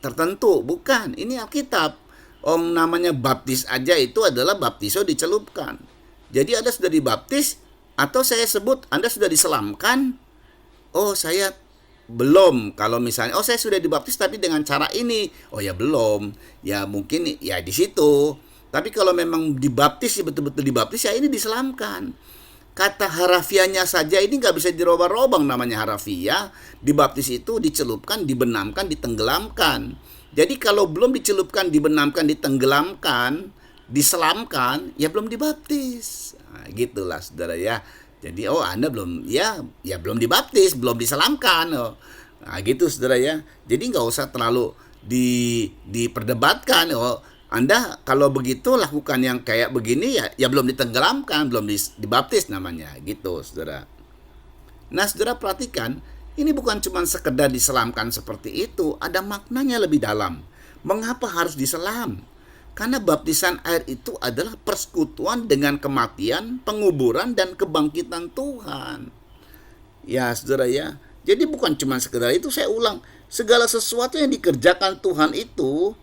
tertentu, bukan. Ini Alkitab. Namanya baptis aja itu adalah baptiso, dicelupkan. Jadi Anda sudah dibaptis, atau saya sebut Anda sudah diselamkan. Oh, saya belum. Kalau misalnya saya sudah dibaptis tapi dengan cara ini, oh ya belum. Ya mungkin ya di situ. Tapi kalau memang dibaptis, betul-betul dibaptis, ya ini diselamkan. Kata harafiahnya saja ini nggak bisa dirobah-robah, namanya harafiah. Dibaptis itu dicelupkan, dibenamkan, ditenggelamkan. Jadi kalau belum dicelupkan, dibenamkan, ditenggelamkan, diselamkan, ya belum dibaptis. Nah, gitulah saudara ya. Jadi Anda belum, ya belum dibaptis, belum diselamkan. Nah gitu saudara ya. Jadi nggak usah terlalu diperdebatkan. Anda kalau begitu lakukan yang kayak begini, ya belum ditenggelamkan, belum dibaptis namanya, gitu saudara. Nah saudara perhatikan, ini bukan cuma sekedar diselamkan seperti itu, ada maknanya lebih dalam. Mengapa harus diselam? Karena baptisan air itu adalah persekutuan dengan kematian, penguburan, dan kebangkitan Tuhan. Ya saudara ya, jadi bukan cuma sekedar itu, saya ulang. Segala sesuatu yang dikerjakan Tuhan itu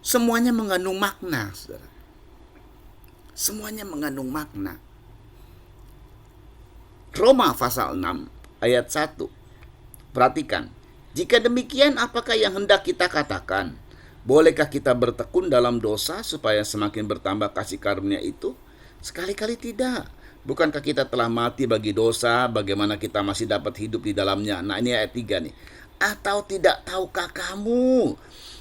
semuanya mengandung makna, saudara. Semuanya mengandung makna. Roma pasal 6 ayat 1. Perhatikan. Jika demikian, apakah yang hendak kita katakan? Bolehkah kita bertekun dalam dosa supaya semakin bertambah kasih karunia itu? Sekali-kali tidak. Bukankah kita telah mati bagi dosa, bagaimana kita masih dapat hidup di dalamnya? Nah, ini ayat 3 nih. Atau tidak tahukah kamu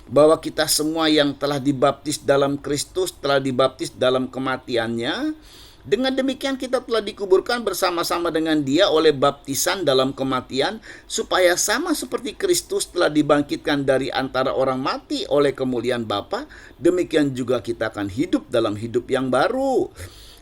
bahwa kita semua yang telah dibaptis dalam Kristus telah dibaptis dalam kematiannya? Dengan demikian kita telah dikuburkan bersama-sama dengan Dia oleh baptisan dalam kematian, supaya sama seperti Kristus telah dibangkitkan dari antara orang mati oleh kemuliaan Bapa, demikian juga kita akan hidup dalam hidup yang baru.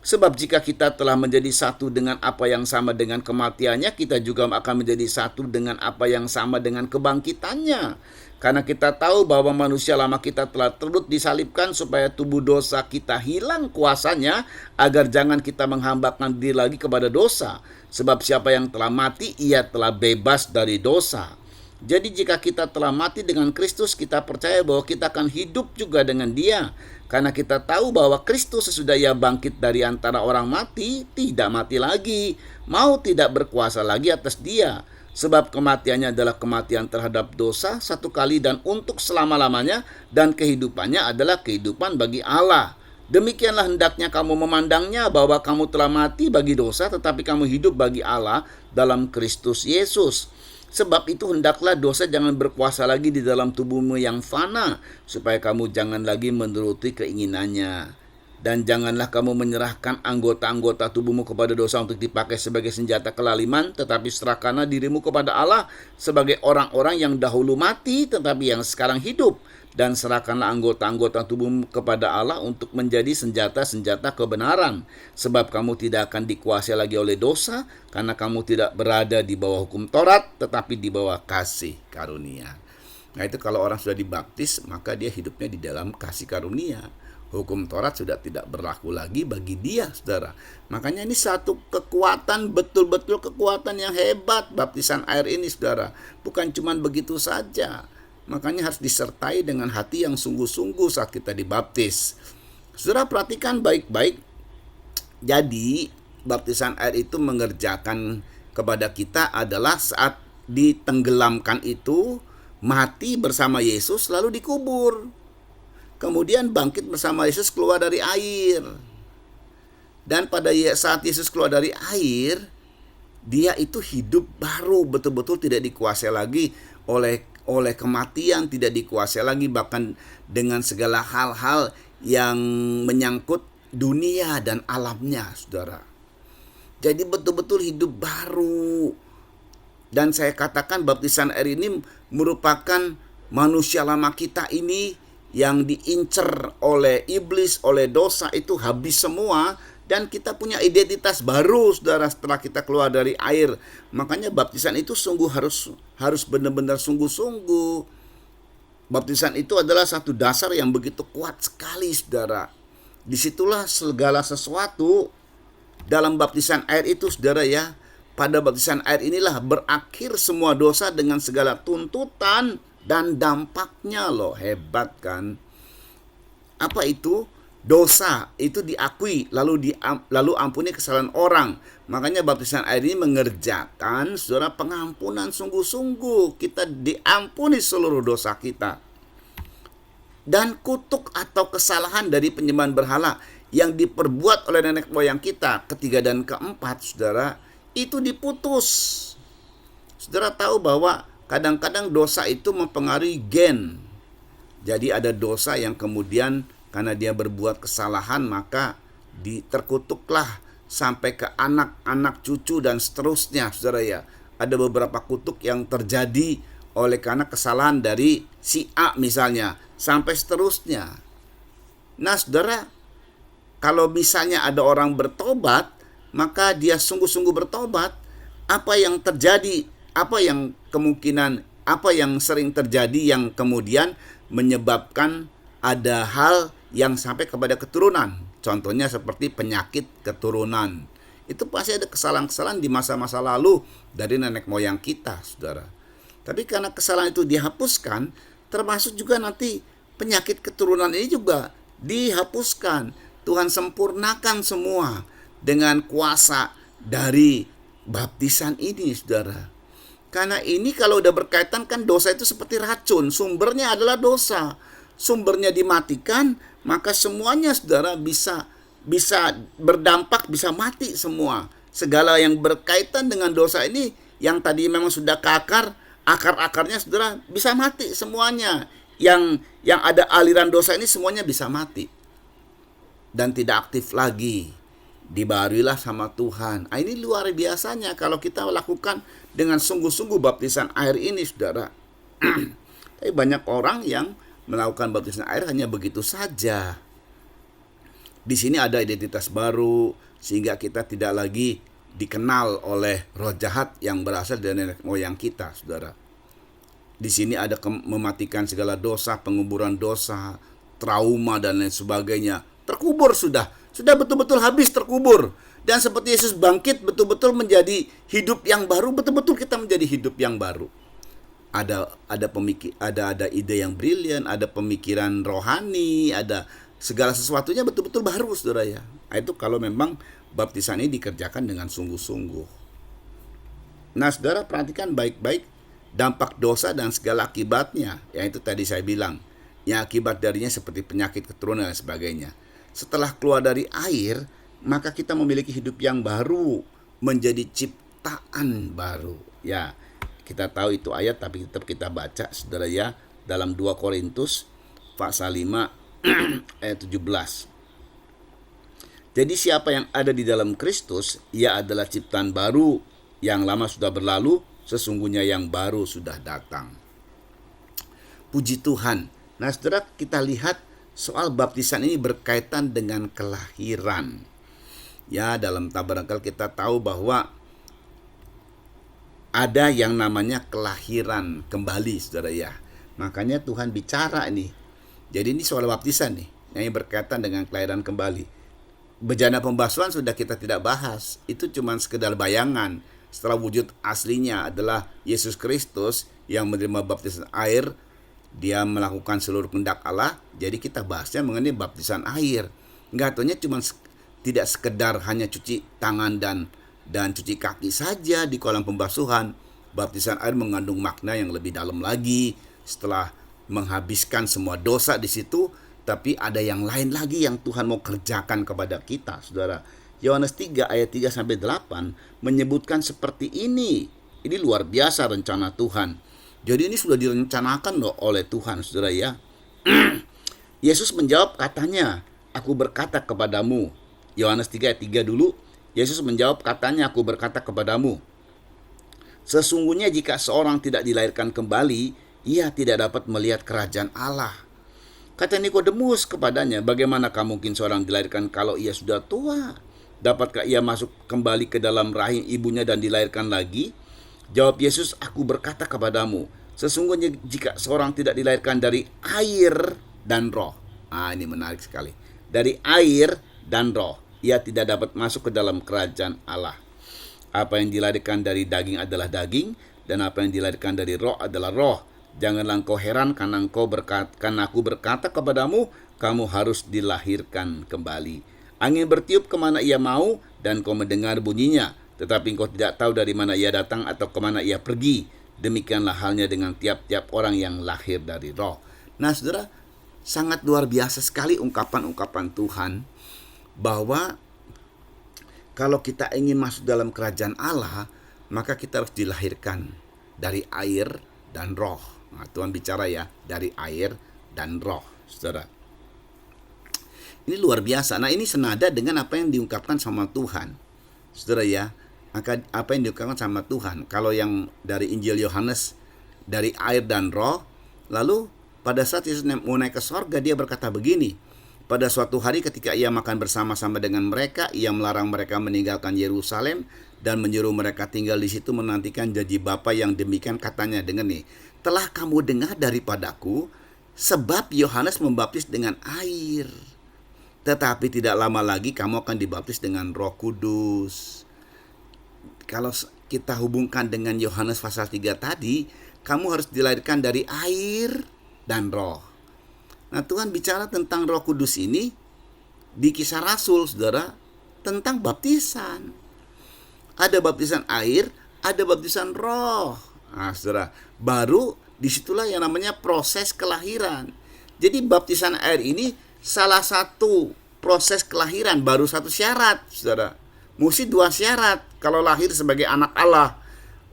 Sebab jika kita telah menjadi satu dengan apa yang sama dengan kematiannya, kita juga akan menjadi satu dengan apa yang sama dengan kebangkitannya. Karena kita tahu bahwa manusia lama kita telah turut disalibkan supaya tubuh dosa kita hilang kuasanya, agar jangan kita menghambakan diri lagi kepada dosa. Sebab siapa yang telah mati, ia telah bebas dari dosa. Jadi jika kita telah mati dengan Kristus, kita percaya bahwa kita akan hidup juga dengan Dia. Karena kita tahu bahwa Kristus sesudah Ia bangkit dari antara orang mati, tidak mati lagi, mau tidak berkuasa lagi atas dia. Sebab kematiannya adalah kematian terhadap dosa satu kali dan untuk selama-lamanya, dan kehidupannya adalah kehidupan bagi Allah. Demikianlah hendaknya kamu memandangnya, bahwa kamu telah mati bagi dosa, tetapi kamu hidup bagi Allah dalam Kristus Yesus. Sebab itu hendaklah dosa jangan berkuasa lagi di dalam tubuhmu yang fana, supaya kamu jangan lagi menuruti keinginannya. Dan janganlah kamu menyerahkan anggota-anggota tubuhmu kepada dosa untuk dipakai sebagai senjata kelaliman, tetapi serahkanlah dirimu kepada Allah sebagai orang-orang yang dahulu mati tetapi yang sekarang hidup. Dan serahkanlah anggota-anggota tubuhmu kepada Allah untuk menjadi senjata-senjata kebenaran. Sebab kamu tidak akan dikuasai lagi oleh dosa, karena kamu tidak berada di bawah hukum Taurat, tetapi di bawah kasih karunia. Nah itu kalau orang sudah dibaptis, maka dia hidupnya di dalam kasih karunia. Hukum Taurat sudah tidak berlaku lagi bagi dia, saudara. Makanya ini satu kekuatan, betul-betul kekuatan yang hebat, baptisan air ini, saudara. Bukan cuma begitu saja. Makanya harus disertai dengan hati yang sungguh-sungguh saat kita dibaptis. Saudara perhatikan baik-baik. Jadi, baptisan air itu mengerjakan kepada kita adalah saat ditenggelamkan itu, mati bersama Yesus lalu dikubur. Kemudian bangkit bersama Yesus keluar dari air. Dan pada saat Yesus keluar dari air, dia itu hidup baru, betul-betul tidak dikuasai lagi oleh oleh kematian, tidak dikuasai lagi bahkan dengan segala hal-hal yang menyangkut dunia dan alamnya, saudara. Jadi betul-betul hidup baru. Dan saya katakan baptisan air ini merupakan manusia lama kita ini yang diincer oleh iblis, oleh dosa itu habis semua. Dan kita punya identitas baru, saudara, setelah kita keluar dari air. Makanya baptisan itu sungguh harus benar-benar sungguh-sungguh. Baptisan itu adalah satu dasar yang begitu kuat sekali, saudara. Disitulah segala sesuatu dalam baptisan air itu, saudara ya. Pada baptisan air inilah berakhir semua dosa dengan segala tuntutan dan dampaknya loh. Hebat kan? Apa itu? Dosa itu diakui lalu ampuni kesalahan orang. Makanya baptisan air ini mengerjakan saudara pengampunan sungguh-sungguh. Kita diampuni seluruh dosa kita. Dan kutuk atau kesalahan dari penyembahan berhala yang diperbuat oleh nenek moyang kita ketiga dan keempat, saudara, itu diputus. Saudara tahu bahwa kadang-kadang dosa itu mempengaruhi gen. Jadi ada dosa yang kemudian karena dia berbuat kesalahan maka terkutuklah sampai ke anak-anak cucu dan seterusnya, saudara ya. Ada beberapa kutuk yang terjadi oleh karena kesalahan dari si A misalnya sampai seterusnya. Nah, saudara, kalau misalnya ada orang bertobat, maka dia sungguh-sungguh bertobat, apa yang terjadi, apa yang sering terjadi yang kemudian menyebabkan ada hal yang sampai kepada keturunan. Contohnya seperti penyakit keturunan. Itu pasti ada kesalahan-kesalahan di masa-masa lalu dari nenek moyang kita, saudara. Tapi karena kesalahan itu dihapuskan, termasuk juga nanti penyakit keturunan ini juga dihapuskan. Tuhan sempurnakan semua dengan kuasa dari baptisan ini, saudara. Karena ini kalau udah berkaitan kan dosa itu seperti racun, sumbernya adalah dosa. Sumbernya dimatikan, maka semuanya, saudara, bisa berdampak, bisa mati semua. Segala yang berkaitan dengan dosa ini yang tadi memang sudah ke akar-akarnya, saudara, bisa mati semuanya. Yang ada aliran dosa ini semuanya bisa mati dan tidak aktif lagi. Dibaharuilah sama Tuhan. Ini luar biasanya kalau kita lakukan dengan sungguh-sungguh baptisan air ini, saudara. Tapi banyak orang yang melakukan baptisan air hanya begitu saja. Di sini ada identitas baru sehingga kita tidak lagi dikenal oleh roh jahat yang berasal dari nenek moyang kita, saudara. Di sini ada mematikan segala dosa, penguburan dosa, trauma dan lain sebagainya. Terkubur sudah betul-betul habis terkubur. Dan seperti Yesus bangkit betul-betul menjadi hidup yang baru, betul-betul kita menjadi hidup yang baru. Ada ide yang brilian, ada pemikiran rohani, ada segala sesuatunya betul-betul baru, saudara ya. Itu kalau memang baptisan ini dikerjakan dengan sungguh-sungguh. Nah, saudara perhatikan baik-baik dampak dosa dan segala akibatnya. Yang itu tadi saya bilang, yang akibat darinya seperti penyakit keturunan dan sebagainya. Setelah keluar dari air, maka kita memiliki hidup yang baru, menjadi ciptaan baru. Ya, kita tahu itu ayat tapi tetap kita baca, saudara ya, dalam 2 Korintus pasal 5 ayat 17. Jadi siapa yang ada di dalam Kristus, ia adalah ciptaan baru, yang lama sudah berlalu, sesungguhnya yang baru sudah datang. Puji Tuhan. Nah, saudara, kita lihat soal baptisan ini berkaitan dengan kelahiran. Ya, dalam tabernakel kita tahu bahwa ada yang namanya kelahiran kembali, saudara ya. Makanya Tuhan bicara ini. Jadi ini soal baptisan nih, yang berkaitan dengan kelahiran kembali. Bejana pembasuhan sudah kita tidak bahas. Itu cuma sekedar bayangan. Setelah wujud aslinya adalah Yesus Kristus yang menerima baptisan air, dia melakukan seluruh kehendak Allah. Jadi kita bahasnya mengenai baptisan air. Enggak, taunya cuma tidak sekedar hanya cuci tangan dan cuci kaki saja di kolam pembasuhan. Baptisan air mengandung makna yang lebih dalam lagi. Setelah menghabiskan semua dosa di situ, tapi ada yang lain lagi yang Tuhan mau kerjakan kepada kita, saudara. Yohanes 3 ayat 3 sampai 8 menyebutkan seperti ini. Ini luar biasa rencana Tuhan. Jadi ini sudah direncanakan loh oleh Tuhan, saudara ya. Yesus menjawab katanya, aku berkata kepadamu. Yohanes 3 ayat 3 dulu. Yesus menjawab katanya, aku berkata kepadamu. Sesungguhnya jika seorang tidak dilahirkan kembali, ia tidak dapat melihat kerajaan Allah. Kata Nikodemus kepadanya, bagaimanakah mungkin seorang dilahirkan kalau ia sudah tua? Dapatkah ia masuk kembali ke dalam rahim ibunya dan dilahirkan lagi? Jawab Yesus, aku berkata kepadamu, sesungguhnya jika seorang tidak dilahirkan dari air dan roh. Ini menarik sekali. Dari air dan roh, ia tidak dapat masuk ke dalam kerajaan Allah. Apa yang dilahirkan dari daging adalah daging, dan apa yang dilahirkan dari roh adalah roh. Janganlah engkau heran karena aku berkata kepadamu, kamu harus dilahirkan kembali. Angin bertiup kemana ia mau, dan kau mendengar bunyinya, tetapi engkau tidak tahu dari mana ia datang atau kemana ia pergi. Demikianlah halnya dengan tiap-tiap orang yang lahir dari roh. Nah, saudara, sangat luar biasa sekali ungkapan-ungkapan Tuhan bahwa kalau kita ingin masuk dalam kerajaan Allah, maka kita harus dilahirkan dari air dan roh. Nah, Tuhan bicara ya, dari air dan roh, saudara. Ini luar biasa. Nah, ini senada dengan apa yang diungkapkan sama Tuhan, saudara ya. Apa yang diungkapkan sama Tuhan. Kalau yang dari Injil Yohanes, dari air dan roh, lalu pada saat Yesus mau naik ke sorga, dia berkata begini, pada suatu hari ketika ia makan bersama-sama dengan mereka, ia melarang mereka meninggalkan Yerusalem dan menyuruh mereka tinggal di situ menantikan janji Bapa yang demikian. Katanya dengan nih, telah kamu dengar daripadaku, sebab Yohanes membaptis dengan air, tetapi tidak lama lagi kamu akan dibaptis dengan Roh Kudus. Kalau kita hubungkan dengan Yohanes pasal 3 tadi, kamu harus dilahirkan dari air dan roh. Nah, Tuhan bicara tentang Roh Kudus ini di Kisah Rasul, saudara, tentang baptisan. Ada baptisan air, ada baptisan roh. Nah, saudara, baru disitulah yang namanya proses kelahiran. Jadi baptisan air ini salah satu proses kelahiran, baru satu syarat, saudara. Mesti 2 syarat kalau lahir sebagai anak Allah.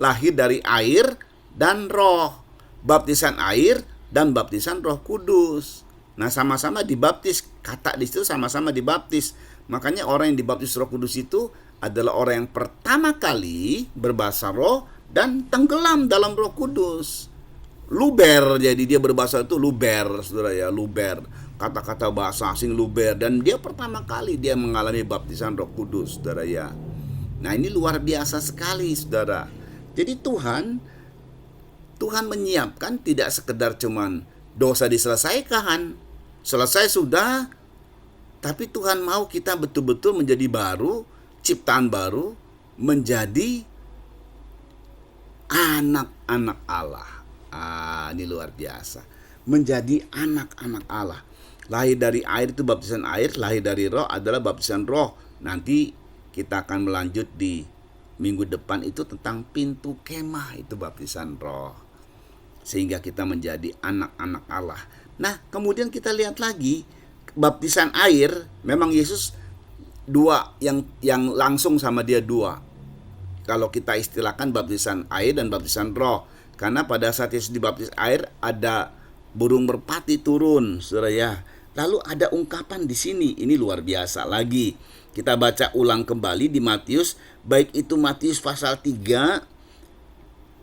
Lahir dari air dan roh. Baptisan air dan baptisan Roh Kudus. Nah, sama-sama dibaptis. Kata di situ sama-sama dibaptis. Makanya orang yang dibaptis Roh Kudus itu adalah orang yang pertama kali berbahasa roh dan tenggelam dalam Roh Kudus. Luber, jadi dia berbahasa itu luber, saudara ya, luber. Kata-kata bahasa asing luber, dan dia pertama kali dia mengalami baptisan Roh Kudus, saudara ya. Nah, ini luar biasa sekali, saudara. Jadi Tuhan menyiapkan tidak sekedar cuman dosa diselesaikan, selesai sudah, tapi Tuhan mau kita betul-betul menjadi baru, ciptaan baru, menjadi anak-anak Allah. Ini luar biasa. Menjadi anak-anak Allah. Lahir dari air itu baptisan air, lahir dari roh adalah baptisan roh. Nanti kita akan melanjut di minggu depan itu tentang pintu kemah, itu baptisan roh. Sehingga kita menjadi anak-anak Allah. Nah, kemudian kita lihat lagi baptisan air, memang Yesus dua yang langsung sama dia dua. Kalau kita istilahkan baptisan air dan baptisan roh. Karena pada saat Yesus dibaptis air ada burung merpati turun, saudara ya. Lalu ada ungkapan di sini, ini luar biasa lagi. Kita baca ulang kembali di Matius, baik itu Matius pasal 3,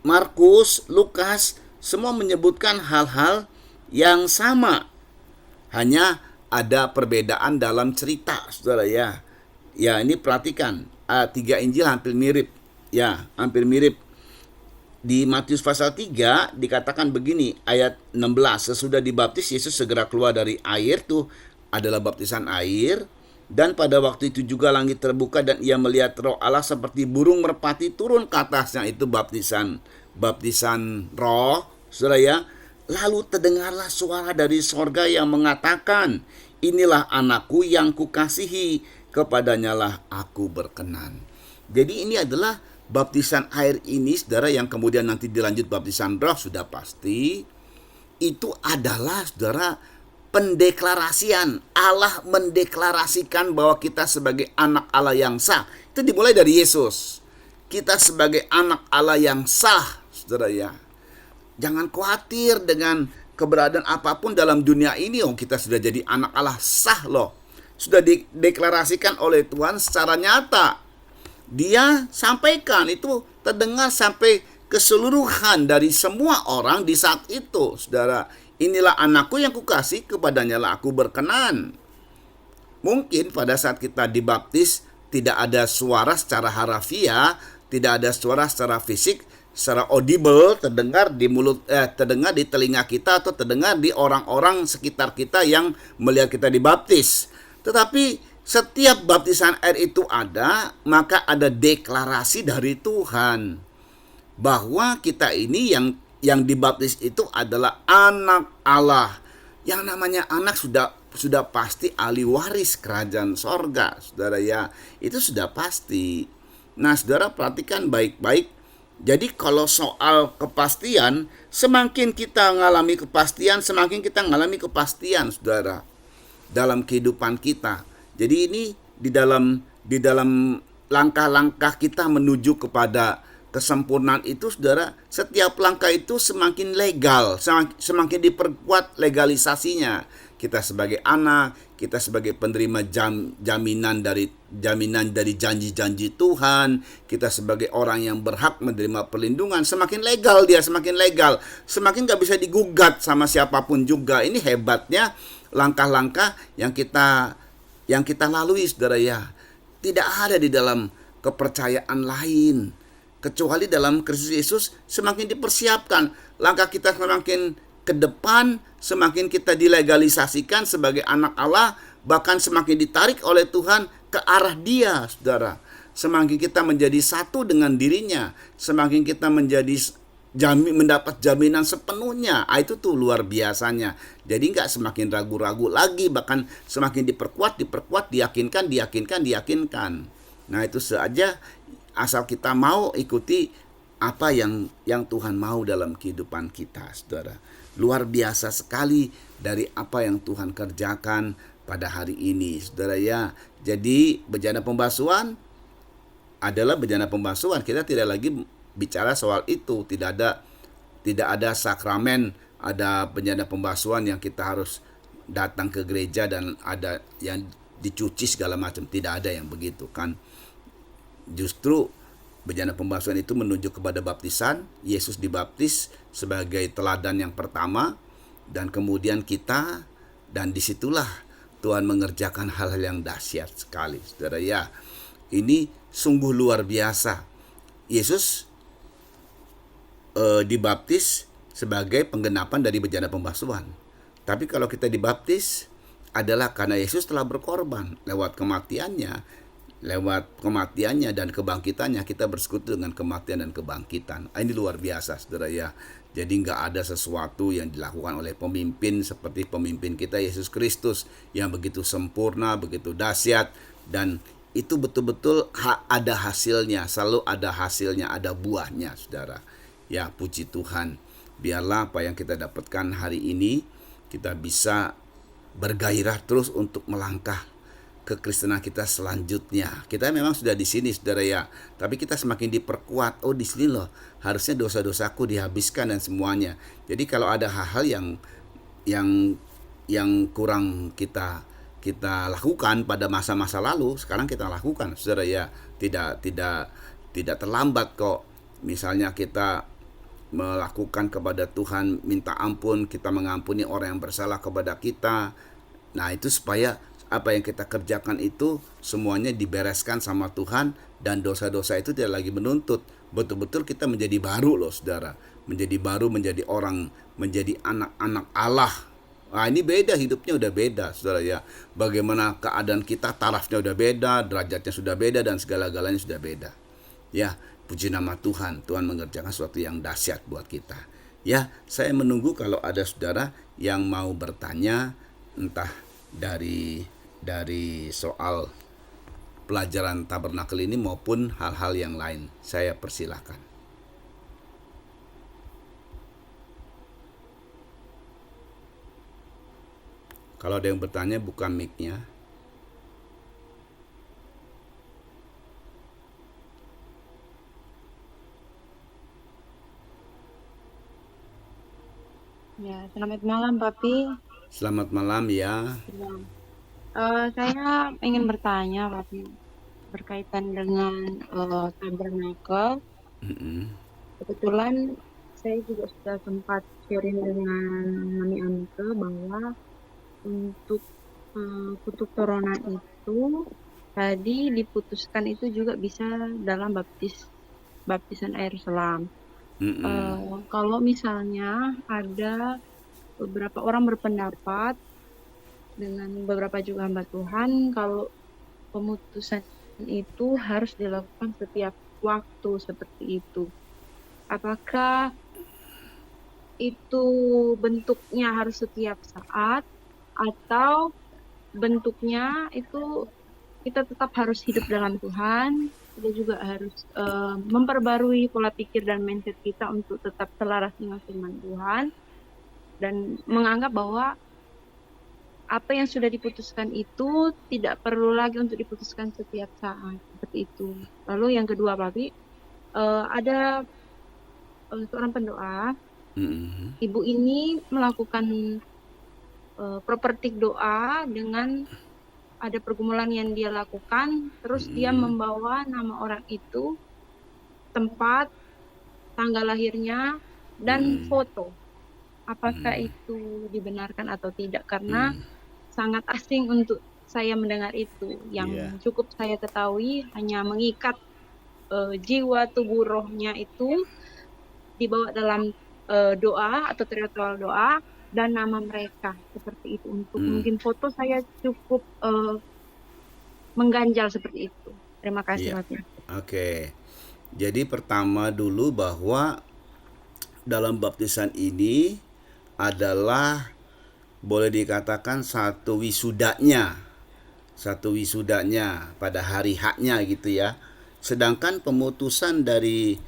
Markus, Lukas, semua menyebutkan hal-hal yang sama. Hanya ada perbedaan dalam cerita, saudara ya. Ya, ini perhatikan, 3 Injil hampir mirip. Ya, hampir mirip. Di Matius pasal 3 dikatakan begini, ayat 16, sesudah dibaptis Yesus segera keluar dari air, tuh adalah baptisan air, dan pada waktu itu juga langit terbuka dan ia melihat Roh Allah seperti burung merpati turun ke atasnya, itu baptisan roh, saudara ya. Lalu terdengarlah suara dari sorga yang mengatakan, inilah anakku yang kukasihi, kepadanyalah aku berkenan. Jadi ini adalah baptisan air ini, saudara, yang kemudian nanti dilanjut baptisan roh, sudah pasti itu adalah, saudara, pendeklarasian. Allah mendeklarasikan bahwa kita sebagai anak Allah yang sah. Itu dimulai dari Yesus. Kita sebagai anak Allah yang sah, saudara ya. Jangan khawatir dengan keberadaan apapun dalam dunia ini. Oh, kita sudah jadi anak Allah sah loh. Sudah dideklarasikan oleh Tuhan secara nyata. Dia sampaikan itu terdengar sampai keseluruhan dari semua orang di saat itu. Saudara, inilah anakku yang kukasih, kepadanya lah aku berkenan. Mungkin pada saat kita dibaptis tidak ada suara secara harafiah, tidak ada suara secara fisik, secara audible terdengar di mulut, terdengar di telinga kita atau terdengar di orang-orang sekitar kita yang melihat kita dibaptis. Tetapi setiap baptisan air itu ada, maka ada deklarasi dari Tuhan bahwa kita ini yang dibaptis itu adalah anak Allah. Yang namanya anak sudah pasti ahli waris kerajaan sorga, saudara ya. Itu sudah pasti. Nah, saudara perhatikan baik-baik. Jadi kalau soal kepastian, semakin kita mengalami kepastian, semakin kita mengalami kepastian, saudara, dalam kehidupan kita. Jadi ini di dalam langkah-langkah kita menuju kepada kesempurnaan itu, saudara, setiap langkah itu semakin legal, semakin diperkuat legalisasinya. Kita sebagai anak, kita sebagai penerima jaminan dari janji-janji Tuhan, kita sebagai orang yang berhak menerima perlindungan, semakin legal dia, semakin legal, semakin gak bisa digugat sama siapapun juga. Ini hebatnya langkah-langkah yang kita lalui, saudara ya. Tidak ada di dalam kepercayaan lain kecuali dalam Kristus Yesus. Semakin dipersiapkan, langkah kita semakin ke depan, semakin kita dilegalisasikan sebagai anak Allah, bahkan semakin ditarik oleh Tuhan ke arah Dia, saudara. Semakin kita menjadi satu dengan dirinya, semakin kita mendapat jaminan sepenuhnya. Itu tuh luar biasanya. Jadi nggak semakin ragu-ragu lagi, bahkan semakin diperkuat, diyakinkan. Nah, itu saja, asal kita mau ikuti apa yang Tuhan mau dalam kehidupan kita, saudara. Luar biasa sekali dari apa yang Tuhan kerjakan pada hari ini, saudara ya. Jadi bejana pembasuhan adalah bejana pembasuhan. Kita tidak lagi bicara soal itu. Tidak ada sakramen, ada bejana pembasuhan yang kita harus datang ke gereja dan ada yang dicuci segala macam. Tidak ada yang begitu kan. Justru bejana pembasuhan itu menuju kepada baptisan. Yesus dibaptis sebagai teladan yang pertama, dan kemudian kita, dan disitulah Tuhan mengerjakan hal-hal yang dahsyat sekali, saudara ya. Ini sungguh luar biasa. Yesus dibaptis sebagai penggenapan dari bejana pembasuhan. Tapi kalau kita dibaptis adalah karena Yesus telah berkorban lewat kematiannya dan kebangkitannya. Kita bersekutu dengan kematian dan kebangkitan. Ini luar biasa, saudara ya. Jadi nggak ada sesuatu yang dilakukan oleh pemimpin seperti pemimpin kita Yesus Kristus yang begitu sempurna, begitu dahsyat, dan itu betul-betul ada hasilnya, selalu ada hasilnya, ada buahnya, saudara. Ya, puji Tuhan. Biarlah apa yang kita dapatkan hari ini, kita bisa bergairah terus untuk melangkah kekristenan kita selanjutnya. Kita memang sudah di sini, saudara ya, tapi kita semakin diperkuat. Oh, di sini loh harusnya dosa-dosaku dihabiskan dan semuanya. Jadi kalau ada hal-hal yang kurang kita lakukan pada masa-masa lalu, sekarang kita lakukan, saudara ya. Tidak terlambat kok. Misalnya kita melakukan kepada Tuhan, minta ampun, kita mengampuni orang yang bersalah kepada kita. Nah, itu supaya apa yang kita kerjakan itu semuanya dibereskan sama Tuhan, dan dosa-dosa itu tidak lagi menuntut. Betul-betul kita menjadi baru loh, saudara. Menjadi baru, menjadi orang, menjadi anak-anak Allah. Nah, ini beda, hidupnya udah beda, saudara ya. Bagaimana keadaan kita, tarafnya udah beda, derajatnya sudah beda, dan segala-galanya sudah beda. Ya, puji nama Tuhan. Tuhan mengerjakan sesuatu yang dahsyat buat kita. Ya, saya menunggu kalau ada saudara yang mau bertanya, entah dari soal pelajaran tabernakel ini maupun hal-hal yang lain. Saya persilahkan. Kalau ada yang bertanya, buka mic-nya. Ya, selamat malam, Papi. Selamat malam ya. Ya. Saya ingin bertanya, Papi, berkaitan dengan tabernakel. Mm-mm. Kebetulan saya juga sudah sempat sharing dengan Mami Anke bahwa untuk kutub Torona itu tadi diputuskan itu juga bisa dalam baptisan air selam. Mm-mm. Kalau misalnya ada beberapa orang berpendapat dengan beberapa juga hamba Tuhan kalau pemutusan itu harus dilakukan setiap waktu seperti itu. Apakah itu bentuknya harus setiap saat atau bentuknya itu kita tetap harus hidup dalam Tuhan, kita juga harus memperbarui pola pikir dan mindset kita untuk tetap selaras dengan firman Tuhan dan menganggap bahwa apa yang sudah diputuskan itu tidak perlu lagi untuk diputuskan setiap saat seperti itu. Lalu yang kedua, Papi, ada seorang pendoa, Mm-mm. ibu ini melakukan propertik doa dengan ada pergumulan yang dia lakukan, terus dia Mm-mm. membawa nama orang itu, tempat, tanggal lahirnya, dan Mm-mm. foto. Apakah itu dibenarkan atau tidak? Karena sangat asing untuk saya mendengar itu. Iya. Yang cukup saya ketahui hanya mengikat jiwa tubuh rohnya itu dibawa dalam doa atau ritual doa dan nama mereka seperti itu. Untuk Mm. mungkin foto saya cukup mengganjal seperti itu. Terima kasih, Iya. Pak. Oke. Jadi pertama dulu bahwa dalam baptisan ini adalah boleh dikatakan satu wisudanya pada hari haknya gitu ya. Sedangkan pemutusan dari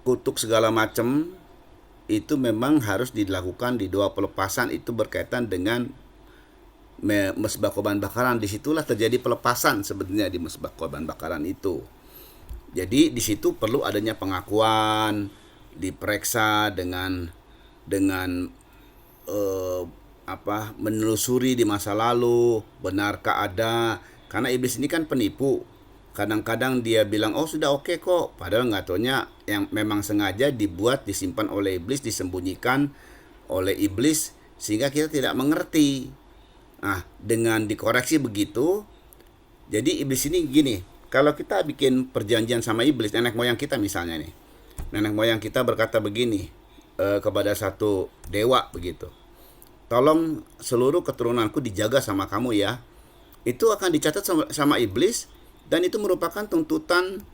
kutuk segala macam itu memang harus dilakukan di doa pelepasan, itu berkaitan dengan mesbah korban bakaran. Disitulah terjadi pelepasan sebenarnya di mesbah korban bakaran itu. Jadi di situ perlu adanya pengakuan, diperiksa dengan eh, menelusuri di masa lalu, benarkah ada, karena iblis ini kan penipu. Kadang-kadang dia bilang oh sudah oke kok, padahal nggak taunya yang memang sengaja dibuat, disimpan oleh iblis, disembunyikan oleh iblis sehingga kita tidak mengerti. Nah, dengan dikoreksi begitu, jadi iblis ini gini, kalau kita bikin perjanjian sama iblis, nenek moyang kita misalnya nih, nenek moyang kita berkata begini kepada satu dewa begitu, tolong seluruh keturunanku dijaga sama kamu ya. Itu akan dicatat sama iblis, dan itu merupakan tuntutan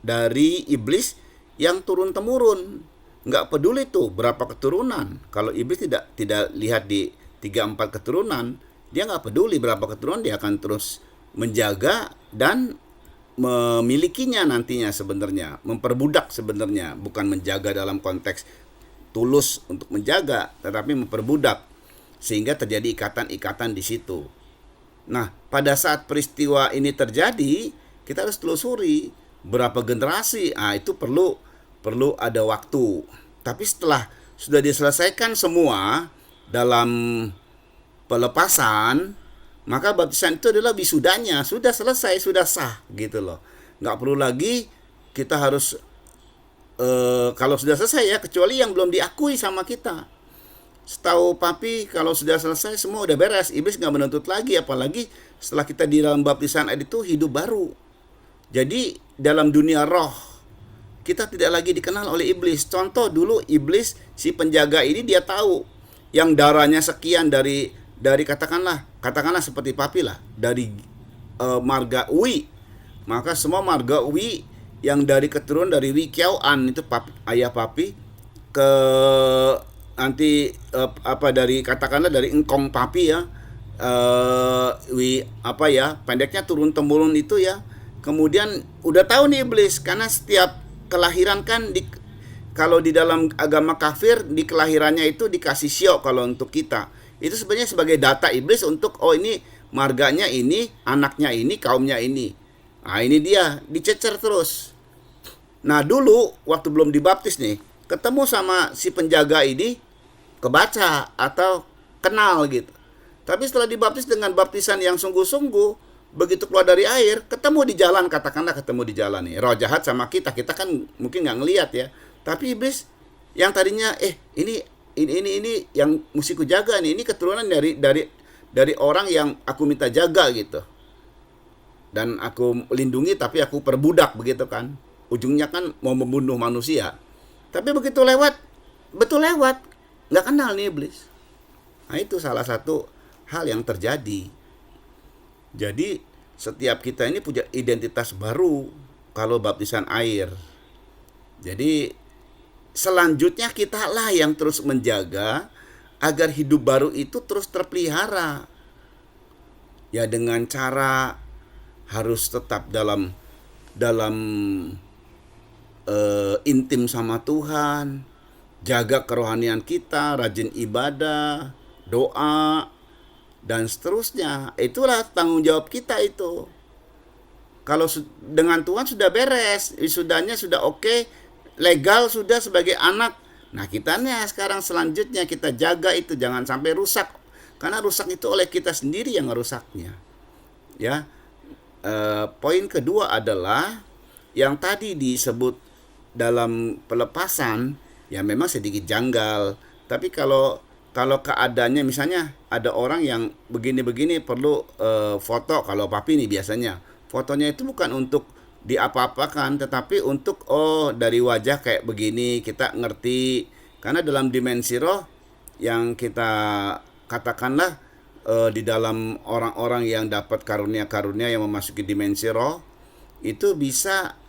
dari iblis yang turun temurun. Nggak peduli tuh berapa keturunan. Kalau iblis tidak lihat di 3-4 keturunan, dia nggak peduli berapa keturunan, dia akan terus menjaga dan memilikinya nantinya. Sebenarnya memperbudak, sebenarnya bukan menjaga dalam konteks tulus untuk menjaga, tetapi memperbudak sehingga terjadi ikatan-ikatan di situ. Nah, pada saat peristiwa ini terjadi, kita harus telusuri berapa generasi. Ah, itu perlu ada waktu. Tapi setelah sudah diselesaikan semua dalam pelepasan, maka baptisan itu adalah wisudanya, sudah selesai, sudah sah gitu loh. Nggak perlu lagi kita harus kalau sudah selesai ya, kecuali yang belum diakui sama kita. Setahu papi kalau sudah selesai semua udah beres, iblis nggak menuntut lagi, apalagi setelah kita di dalam baptisan air itu hidup baru. Jadi dalam dunia roh kita tidak lagi dikenal oleh iblis. Contoh dulu iblis si penjaga ini dia tahu yang darahnya sekian dari katakanlah seperti papi lah, dari marga Wi, maka semua marga Wi yang dari keturunan dari Wi Kiao An itu ayah papi ke nanti dari katakanlah dari engkong papi ya, pendeknya turun temurun itu ya. Kemudian udah tahu nih iblis, karena setiap kelahiran kan kalau di dalam agama kafir di kelahirannya itu dikasih syok. Kalau untuk kita itu sebenarnya sebagai data iblis untuk ini marganya ini, anaknya ini, kaumnya ini. Nah ini dia dicecer terus. Nah dulu waktu belum dibaptis nih, ketemu sama si penjaga ini, kebaca atau kenal gitu. Tapi setelah dibaptis dengan baptisan yang sungguh-sungguh, begitu keluar dari air, ketemu di jalan, katakanlah ketemu di jalan nih, roh jahat sama kita kan mungkin nggak ngelihat ya. Tapi iblis yang tadinya ini yang mesti ku jaga nih, ini keturunan dari orang yang aku minta jaga gitu. Dan aku lindungi tapi aku perbudak begitu kan. Ujungnya kan mau membunuh manusia. Tapi begitu lewat, betul lewat, nggak kenal nih iblis. Nah itu salah satu hal yang terjadi. Jadi setiap kita ini punya identitas baru kalau baptisan air. Jadi selanjutnya kita lah yang terus menjaga agar hidup baru itu terus terpelihara. Ya dengan cara harus tetap dalam intim sama Tuhan, jaga kerohanian kita, rajin ibadah, doa, dan seterusnya. Itulah tanggung jawab kita itu. Kalau dengan Tuhan sudah beres, wisudanya sudah oke, legal sudah sebagai anak. Nah kitanya sekarang selanjutnya kita jaga itu, jangan sampai rusak. Karena rusak itu oleh kita sendiri yang merusaknya. Ya, poin kedua adalah yang tadi disebut dalam pelepasan, ya memang sedikit janggal. Tapi kalau keadaannya misalnya ada orang yang begini-begini perlu foto, kalau papi nih biasanya fotonya itu bukan untuk diapa-apakan, tetapi untuk dari wajah kayak begini kita ngerti. Karena dalam dimensi roh yang kita katakanlah di dalam orang-orang yang dapat karunia-karunia yang memasuki dimensi roh itu bisa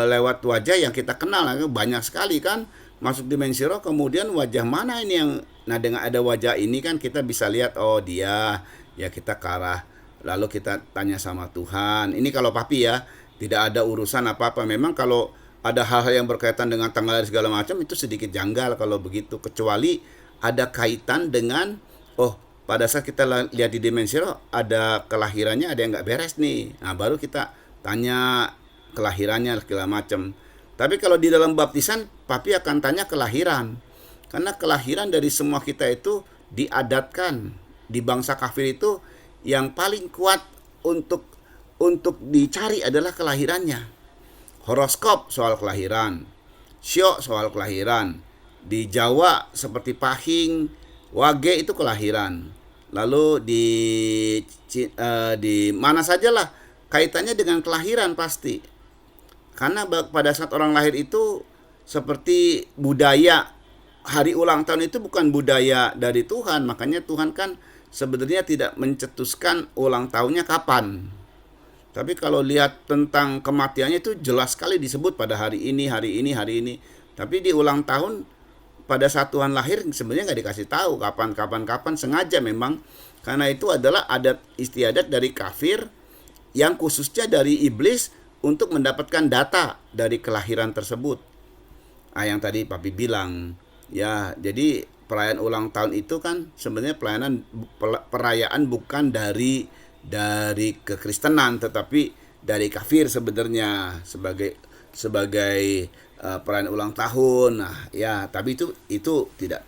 lewat wajah yang kita kenal. Banyak sekali kan masuk dimensi roh, kemudian wajah mana ini yang, nah dengan ada wajah ini kan kita bisa lihat dia, ya kita ke arah, lalu kita tanya sama Tuhan. Ini kalau papi ya, tidak ada urusan apa-apa. Memang kalau ada hal-hal yang berkaitan dengan tanggal lahir segala macam itu sedikit janggal kalau begitu, kecuali ada kaitan dengan pada saat kita lihat di dimensi roh ada kelahirannya, ada yang nggak beres nih. Nah baru kita tanya kelahirannya segala macam. Tapi kalau di dalam baptisan, papi akan tanya kelahiran. Karena kelahiran dari semua kita itu diadatkan. Di bangsa kafir itu yang paling kuat untuk dicari adalah kelahirannya. Horoskop soal kelahiran, syok soal kelahiran. Di Jawa seperti Pahing, Wage itu kelahiran. Lalu di mana sajalah kaitannya dengan kelahiran pasti. Karena pada saat orang lahir itu seperti budaya hari ulang tahun itu bukan budaya dari Tuhan. Makanya Tuhan kan sebenarnya tidak mencetuskan ulang tahunnya kapan. Tapi kalau lihat tentang kematiannya itu jelas sekali disebut pada hari ini. Tapi di ulang tahun pada saat Tuhan lahir sebenarnya nggak dikasih tahu kapan sengaja memang. Karena itu adalah adat istiadat dari kafir yang khususnya dari iblis untuk mendapatkan data dari kelahiran tersebut. Yang tadi papi bilang, ya jadi perayaan ulang tahun itu kan sebenarnya perayaan bukan dari kekristenan, tetapi dari kafir sebenarnya sebagai perayaan ulang tahun. Nah, ya tapi itu tidak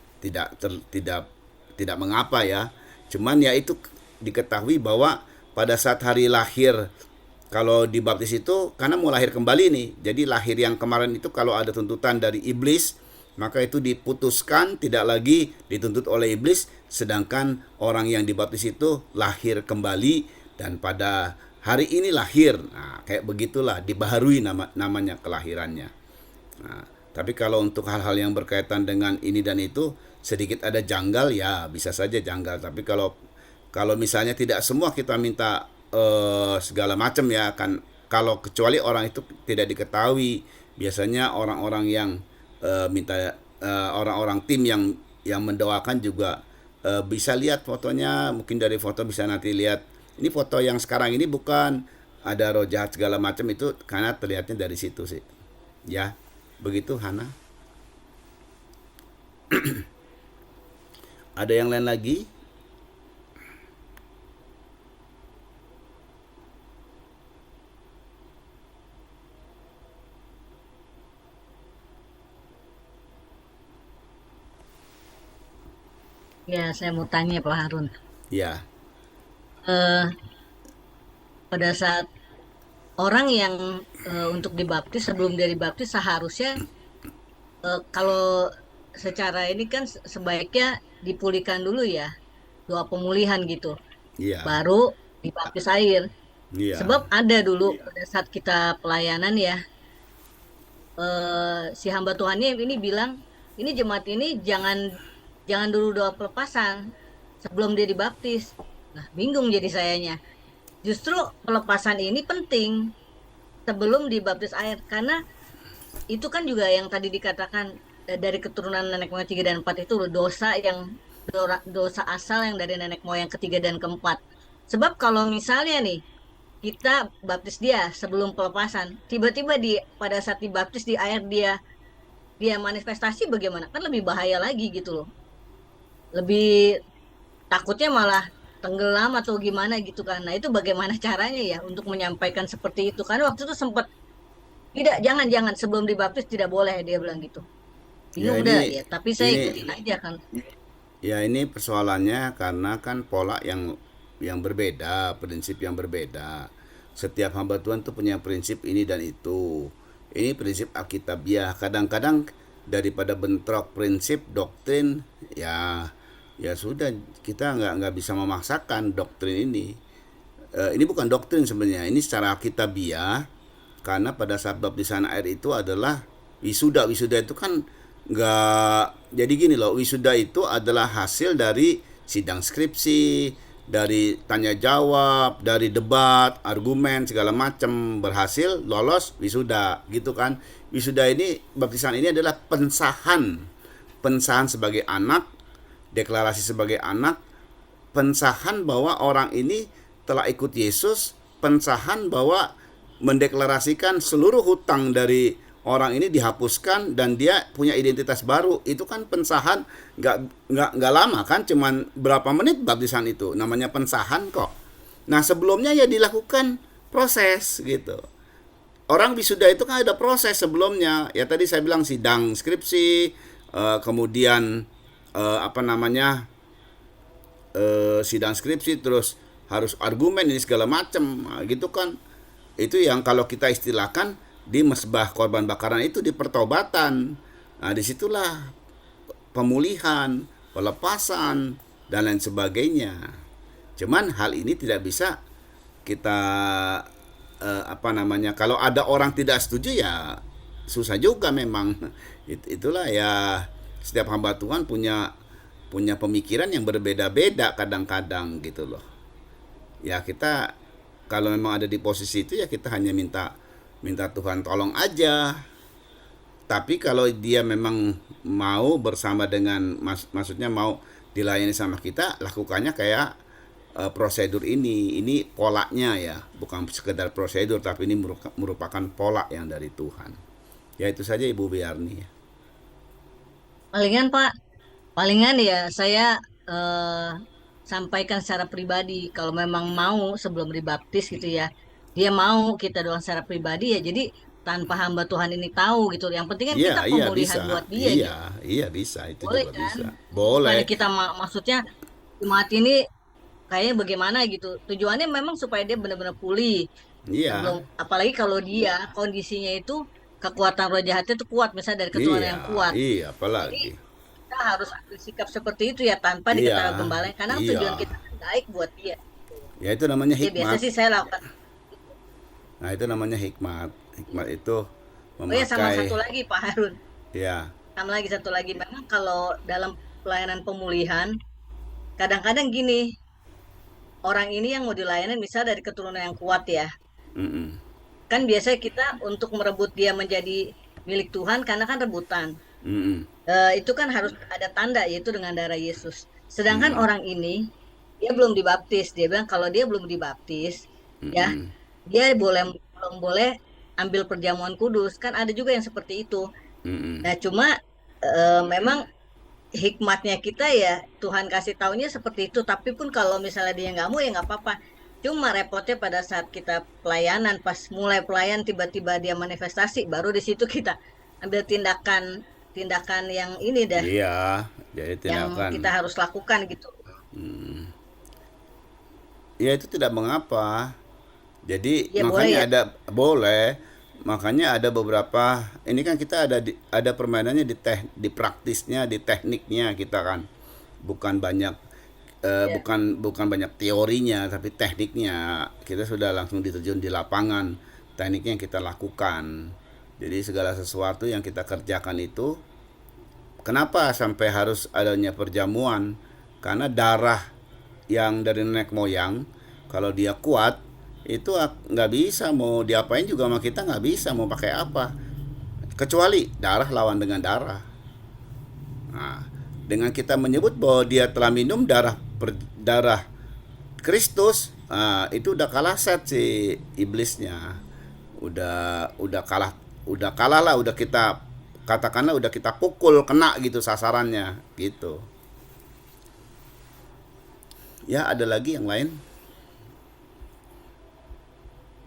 mengapa ya. Cuman ya itu diketahui bahwa pada saat hari lahir, kalau dibaptis itu karena mau lahir kembali nih. Jadi lahir yang kemarin itu kalau ada tuntutan dari iblis, maka itu diputuskan, tidak lagi dituntut oleh iblis. Sedangkan orang yang dibaptis itu lahir kembali dan pada hari ini lahir. Nah, kayak begitulah, dibaharui namanya kelahirannya. Nah, tapi kalau untuk hal-hal yang berkaitan dengan ini dan itu sedikit ada janggal, ya bisa saja janggal. Tapi kalau misalnya tidak semua kita minta segala macam ya kan, kalau kecuali orang itu tidak diketahui, biasanya orang-orang yang minta orang-orang tim yang mendoakan juga bisa lihat fotonya. Mungkin dari foto bisa nanti lihat ini foto yang sekarang ini bukan ada roh jahat segala macam, itu karena terlihatnya dari situ sih ya. Begitu Hana. Ada yang lain lagi? Ya, saya mau tanya Pak Harun. Ya, Eh, pada saat orang yang untuk dibaptis, sebelum dia dibaptis seharusnya kalau secara ini kan sebaiknya dipulihkan dulu ya, doa pemulihan gitu, iya, baru dibaptis air. iya, Sebab ada dulu pada saat kita pelayanan ya, si hamba Tuhannya ini bilang, ini jemaat ini jangan jangan dulu doa pelepasan sebelum dia dibaptis. Nah, bingung jadi sayanya. Justru pelepasan ini penting sebelum dibaptis air, karena itu kan juga yang tadi dikatakan dari keturunan nenek moyang 3 dan 4 itu loh, dosa yang dosa asal yang dari nenek moyang ketiga dan keempat. Sebab kalau misalnya nih kita baptis dia sebelum pelepasan, tiba-tiba di pada saat dibaptis di air dia dia manifestasi, bagaimana? Kan lebih bahaya lagi gitu loh. Lebih takutnya malah tenggelam atau gimana gitu kan. Nah, itu bagaimana caranya ya untuk menyampaikan seperti itu? Karena waktu itu sempat, tidak, jangan sebelum dibaptis tidak boleh, dia bilang gitu. ya Bingung dah ini ya, tapi saya ini ikutin aja kan. ya ini persoalannya karena kan pola yang berbeda, prinsip yang berbeda. Setiap hamba Tuhan tuh punya prinsip ini dan itu. Ini prinsip Alkitabiah. Kadang-kadang daripada bentrok prinsip doktrin, ya ya sudah, kita nggak bisa memaksakan doktrin ini. Ini bukan doktrin sebenarnya, ini secara Alkitabiah. Karena pada saat baptisan air itu adalah wisuda. Wisuda itu kan nggak, jadi gini loh, wisuda itu adalah hasil dari sidang skripsi, dari tanya jawab, dari debat, argumen segala macam, berhasil lolos wisuda gitu kan. Wisuda ini, baptisan ini adalah pensahan, pensahan sebagai anak, deklarasi sebagai anak, pensahan bahwa orang ini telah ikut Yesus, pensahan bahwa mendeklarasikan seluruh hutang dari orang ini dihapuskan dan dia punya identitas baru. Itu kan pensahan, nggak lama kan, cuman berapa menit baptisan itu, namanya pensahan kok. Nah sebelumnya ya dilakukan proses gitu. Orang wisuda itu kan ada proses sebelumnya. Ya tadi saya bilang sidang skripsi, kemudian apa namanya, sidang skripsi, terus harus argumen ini segala macam, nah, gitu kan. Itu yang kalau kita istilahkan di mesbah korban bakaran itu, di pertobatan. Nah disitulah pemulihan, pelepasan dan lain sebagainya. Cuman hal ini tidak bisa kita apa namanya, kalau ada orang tidak setuju ya susah juga memang. Itulah ya, setiap hamba Tuhan punya punya pemikiran yang berbeda-beda kadang-kadang gitu loh. Ya kita kalau memang ada di posisi itu ya kita hanya minta minta Tuhan tolong aja. Tapi kalau dia memang mau bersama dengan maksudnya mau dilayani sama kita, lakukannya kayak prosedur ini. Ini polanya ya, bukan sekedar prosedur tapi ini merupakan pola yang dari Tuhan. Ya itu saja Ibu Biarni. Palingan Pak, palingan ya saya eh, sampaikan secara pribadi kalau memang mau sebelum dibaptis gitu ya. Dia mau kita doang secara pribadi ya. Jadi tanpa hamba Tuhan ini tahu gitu. Yang penting kan Iya, kita iya pemulihan bisa. buat dia Iya, gitu. iya bisa. Itu Boleh juga kan? bisa. Boleh. Bukannya kita maksudnya jemaat ini kayaknya bagaimana gitu. Tujuannya memang supaya dia benar-benar pulih. Sebelum, Iya. apalagi kalau dia kondisinya itu kekuatan roh jahatnya itu kuat, misalnya dari keturunan Iya, yang kuat. iya Jadi apalagi. kita harus ambil sikap seperti itu ya tanpa Iya, diketahui gembala, karena tujuan iya. kita kan baik buat dia. Ya itu namanya Ya biasa hikmat. sih saya lakukan. Nah, itu namanya hikmat. Hikmat itu Oh ya, sama memakai, satu lagi Pak Harun. ya. Sama lagi satu lagi, memang kalau dalam pelayanan pemulihan kadang-kadang gini, orang ini yang mau dilayani misal dari keturunan yang kuat ya. Mm-mm. Kan biasanya kita untuk merebut dia menjadi milik Tuhan karena kan rebutan. Mm-mm. Itu kan harus ada tanda yaitu dengan darah Yesus. Sedangkan Mm-mm. orang ini dia belum dibaptis. Dia bilang kalau dia belum dibaptis, ya Mm-mm. dia belum boleh ambil perjamuan kudus. Kan ada juga yang seperti itu. Mm-mm. Nah cuma memang hikmatnya kita ya Tuhan kasih taunya seperti itu. Tapi pun kalau misalnya dia nggak mau ya nggak apa-apa. Cuma repotnya pada saat kita pelayanan, pas mulai pelayan tiba-tiba dia manifestasi, baru di situ kita ambil tindakan tindakan yang ini dah. Iya, Jadi tidak yang akan. kita harus lakukan gitu. Ya itu tidak mengapa. Jadi Ya boleh makanya ya. ada boleh. Makanya ada beberapa ini kan kita ada permainannya di praktisnya, di tekniknya kita kan. Bukan banyak Ya. bukan banyak teorinya tapi tekniknya. Kita sudah langsung diterjun di lapangan. Tekniknya yang kita lakukan. Jadi segala sesuatu yang kita kerjakan itu kenapa sampai harus adanya perjamuan? Karena darah yang dari nenek moyang, kalau dia kuat, itu nggak bisa mau diapain juga sama kita nggak bisa mau pakai apa. Kecuali darah lawan dengan darah. Nah, dengan kita menyebut bahwa dia telah minum darah Kristus, itu udah kalah set si iblisnya. Udah kalah lah, udah kita katakanlah udah kita pukul kena gitu sasarannya gitu. Ya, ada lagi yang lain?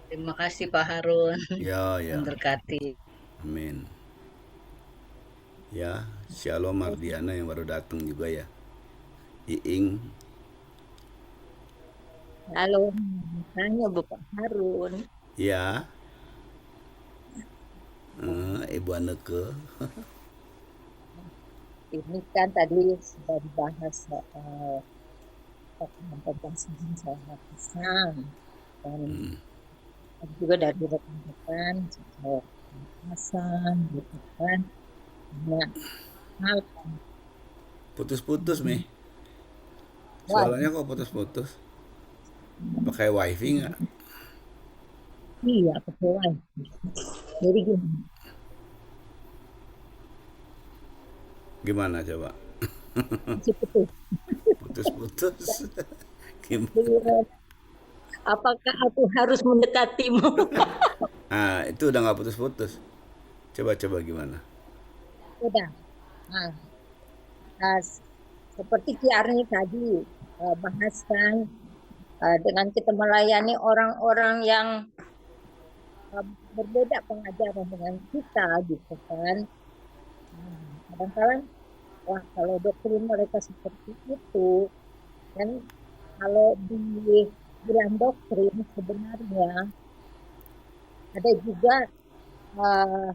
Terima kasih Pak Harun. Ya, ya. Memberkati. Amin. Ya, Shalom Mardiana yang baru datang juga ya. Iing, Halo, tanya Bapak Harun. ya, Ibu Aneke. Ini kan tadi sudah dibahas soal tentang sehat pisang dan juga dari rekan-rekan soal pasang gitu kan. Nah, hal Putus-putus, Mi. wah, Suaranya kok putus-putus? Pakai wifi nggak? iya betul. Jadi gini, Gimana coba? masih putus. Putus-putus. Gimana? Jadi, apakah aku harus mendekatimu? Itu udah nggak putus-putus. Coba-coba gimana? Udah. Nah, nah, seperti Kiarni tadi bahaskan dengan kita melayani orang-orang yang berbeda pengajaran dengan kita gitu kan. Kadang-kadang wah kalau doktrin mereka seperti itu dan kalau di bilang doktrin sebenarnya ada juga uh,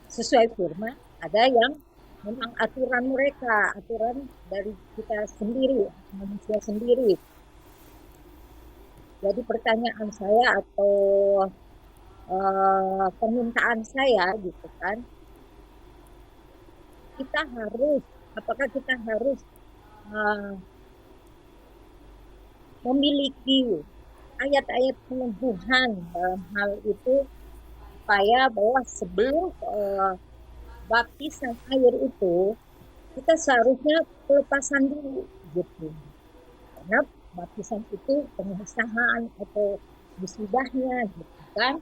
sesuai firman, ada yang memang aturan mereka, aturan dari kita sendiri, manusia sendiri. Jadi pertanyaan saya atau permintaan saya gitu kan, apakah kita harus uh, memiliki ayat-ayat peneguhan dalam hal itu supaya bahwa sebelum baptisan air itu kita seharusnya pelepasan dulu gitu. Karena baptisan itu pengesahan atau disudahnya gitu kan.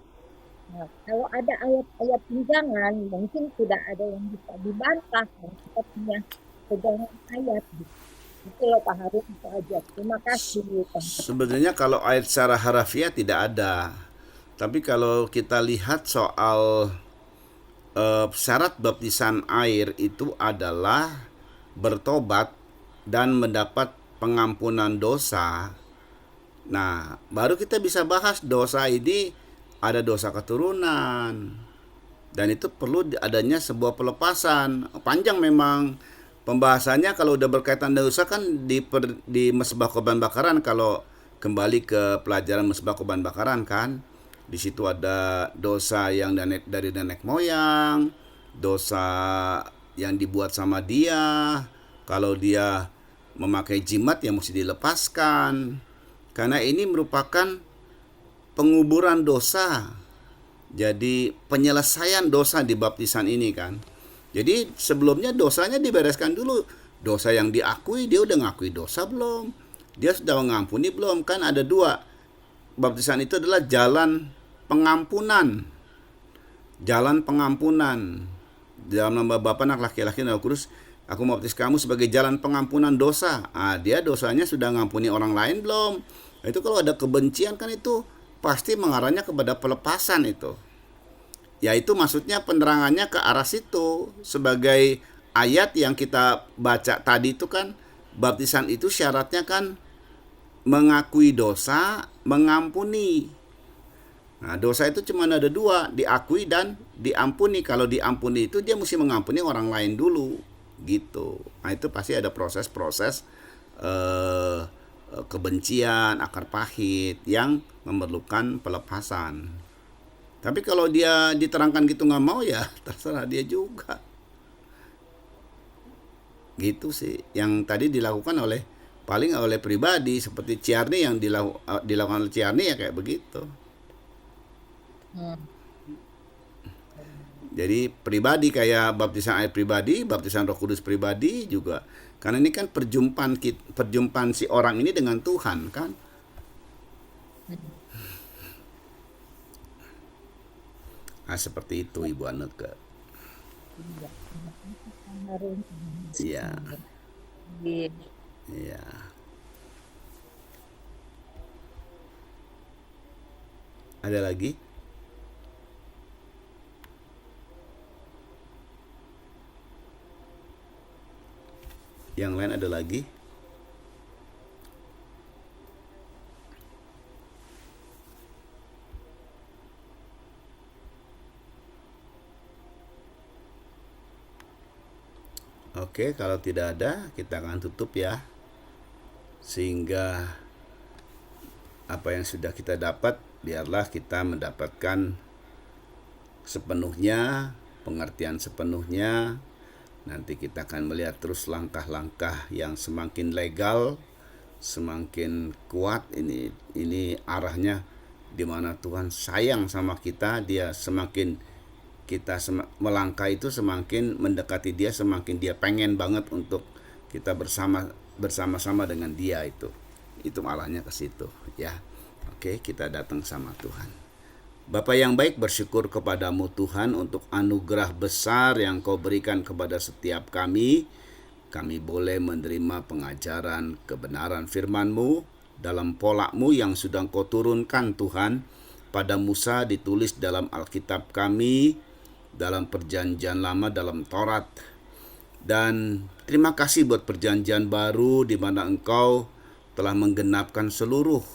Nah, kalau ada ayat-ayat pinjangan, mungkin tidak ada yang bisa dibantah dan kita punya pegangan ayat gitu. Itu loh Pak Harun, itu aja. Terima kasih. Sebenarnya kalau ayat secara harafiah tidak ada. Tapi kalau kita lihat soal syarat baptisan air itu adalah bertobat dan mendapat pengampunan dosa. Nah, baru kita bisa bahas dosa ini ada dosa keturunan. Dan itu perlu adanya sebuah pelepasan. Panjang memang pembahasannya kalau udah berkaitan dosa kan di mesbah korban bakaran kalau kembali ke pelajaran mesbah korban bakaran kan. Di situ ada dosa yang dari nenek moyang, dosa yang dibuat sama dia. Kalau dia memakai jimat yang mesti dilepaskan. Karena ini merupakan penguburan dosa. Jadi penyelesaian dosa di baptisan ini kan. Jadi sebelumnya dosanya dibereskan dulu. Dosa yang diakui, dia udah ngakui dosa belum? Dia sudah mengampuni belum? Kan ada dua. Baptisan itu adalah jalan pengampunan. Jalan pengampunan. Dalam nama Bapa, Anak, Laki-laki, dan Roh Kudus, aku membaptis kamu sebagai jalan pengampunan dosa. Dia dosanya sudah ngampuni orang lain belum? Itu kalau ada kebencian kan itu pasti mengarahnya kepada pelepasan itu. Yaitu maksudnya penerangannya ke arah situ sebagai ayat yang kita baca tadi itu kan, baptisan itu syaratnya kan mengakui dosa, mengampuni. Nah, dosa itu cuma ada dua, diakui dan diampuni. Kalau diampuni itu dia mesti mengampuni orang lain dulu, gitu. Nah, itu pasti ada proses-proses eh, kebencian, akar pahit yang memerlukan pelepasan. Tapi kalau dia diterangkan gitu nggak mau, ya terserah dia juga. Gitu sih yang tadi dilakukan oleh paling oleh pribadi, seperti Ciarni yang dilakukan oleh Ciarni ya kayak begitu. Hmm. Jadi pribadi kayak baptisan air pribadi, baptisan Roh Kudus pribadi juga. Karena ini kan perjumpaan si orang ini dengan Tuhan kan. Nah, seperti itu Ibu Aneke. Iya, Iya. iya. Ada lagi? Yang lain ada lagi? Oke, kalau tidak ada, kita akan tutup ya. Sehingga apa yang sudah kita dapat, biarlah kita mendapatkan sepenuhnya, pengertian sepenuhnya. Nanti kita akan melihat terus langkah-langkah yang semakin legal, semakin kuat. Ini arahnya di mana Tuhan sayang sama kita, dia semakin kita melangkah itu semakin mendekati dia, semakin dia pengen banget untuk kita bersama-sama dengan dia itu arahnya ke situ ya. Oke, kita datang sama Tuhan. Bapa yang baik, bersyukur kepadamu Tuhan untuk anugerah besar yang kau berikan kepada setiap kami. Kami boleh menerima pengajaran kebenaran firman-Mu dalam pola-Mu yang sudah kau turunkan Tuhan. Pada Musa ditulis dalam Alkitab kami, dalam perjanjian lama, dalam Taurat. Dan terima kasih buat perjanjian baru di mana Engkau telah menggenapkan seluruh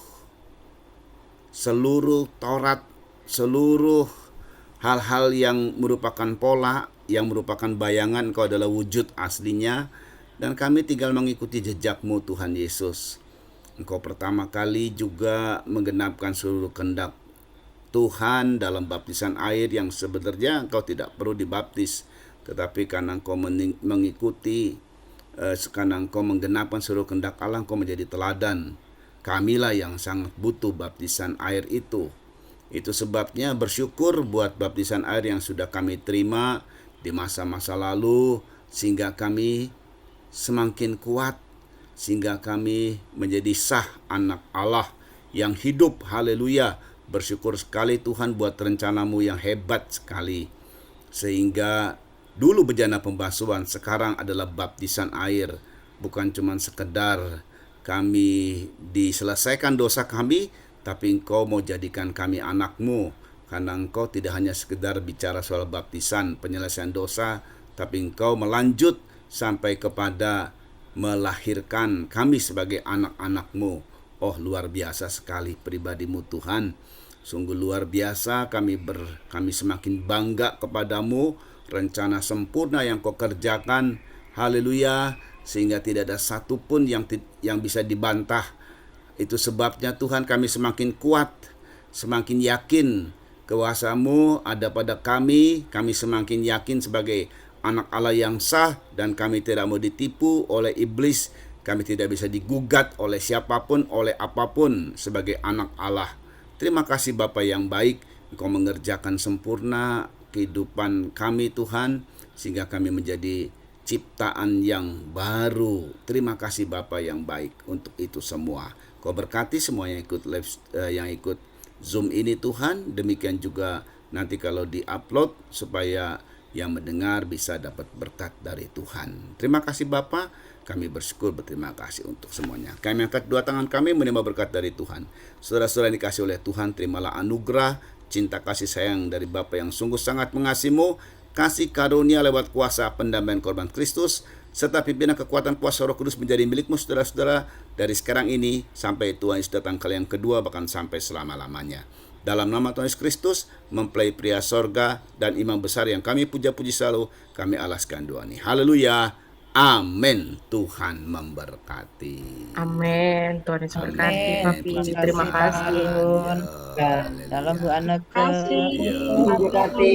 Taurat, seluruh hal-hal yang merupakan pola, yang merupakan bayangan Engkau adalah wujud aslinya. Dan kami tinggal mengikuti jejak-Mu Tuhan Yesus. Engkau pertama kali juga menggenapkan seluruh kehendak Tuhan dalam baptisan air yang sebenarnya engkau tidak perlu dibaptis, tetapi karena engkau mengikuti, karena engkau menggenapkan seluruh kehendak Allah, engkau menjadi teladan. Kamilah yang sangat butuh baptisan air itu. Itu sebabnya bersyukur buat baptisan air yang sudah kami terima di masa-masa lalu, sehingga kami semakin kuat, sehingga kami menjadi sah anak Allah yang hidup. Haleluya. Bersyukur sekali Tuhan buat rencana-Mu yang hebat sekali. Sehingga dulu bejana pembasuhan, sekarang adalah baptisan air. Bukan cuma sekedar kami diselesaikan dosa kami, tapi Engkau mau jadikan kami anak-Mu. Karena Engkau tidak hanya sekedar bicara soal baptisan, penyelesaian dosa, tapi Engkau melanjut sampai kepada melahirkan kami sebagai anak-anak-Mu. Oh, luar biasa sekali pribadi-Mu Tuhan. Sungguh luar biasa, kami semakin bangga kepadamu, rencana sempurna yang kau kerjakan, haleluya, sehingga tidak ada satupun yang bisa dibantah. Itu sebabnya Tuhan kami semakin kuat, semakin yakin kuasa-Mu ada pada kami semakin yakin sebagai anak Allah yang sah, dan kami tidak mau ditipu oleh iblis, kami tidak bisa digugat oleh siapapun, oleh apapun sebagai anak Allah. Terima kasih Bapa yang baik, Engkau mengerjakan sempurna kehidupan kami Tuhan, sehingga kami menjadi ciptaan yang baru. Terima kasih Bapa yang baik untuk itu semua. Kau berkati semua yang ikut Zoom ini Tuhan, demikian juga nanti kalau di-upload supaya yang mendengar bisa dapat berkat dari Tuhan. Terima kasih Bapa. Kami bersyukur, berterima kasih untuk semuanya. Kami angkat dua tangan kami menerima berkat dari Tuhan. Saudara-saudara yang dikasih oleh Tuhan, terimalah anugerah, cinta kasih sayang dari Bapa yang sungguh sangat mengasihimu, kasih karunia lewat kuasa pendamaian korban Kristus, serta pimpinan kekuatan kuasa Roh Kudus menjadi milikmu saudara-saudara dari sekarang ini sampai Tuhan Yesus datang kali yang kedua, bahkan sampai selama-lamanya. Dalam nama Tuhan Yesus Kristus, mempelai pria sorga dan imam besar yang kami puja-puji selalu, kami alaskan doa ini. Haleluya. Amin. Tuhan memberkati. Amin. Tuhan Yesus berkati, Papi. Terima kasih. Ya, Dalam Bu Anak Kasih. ya. memberkati.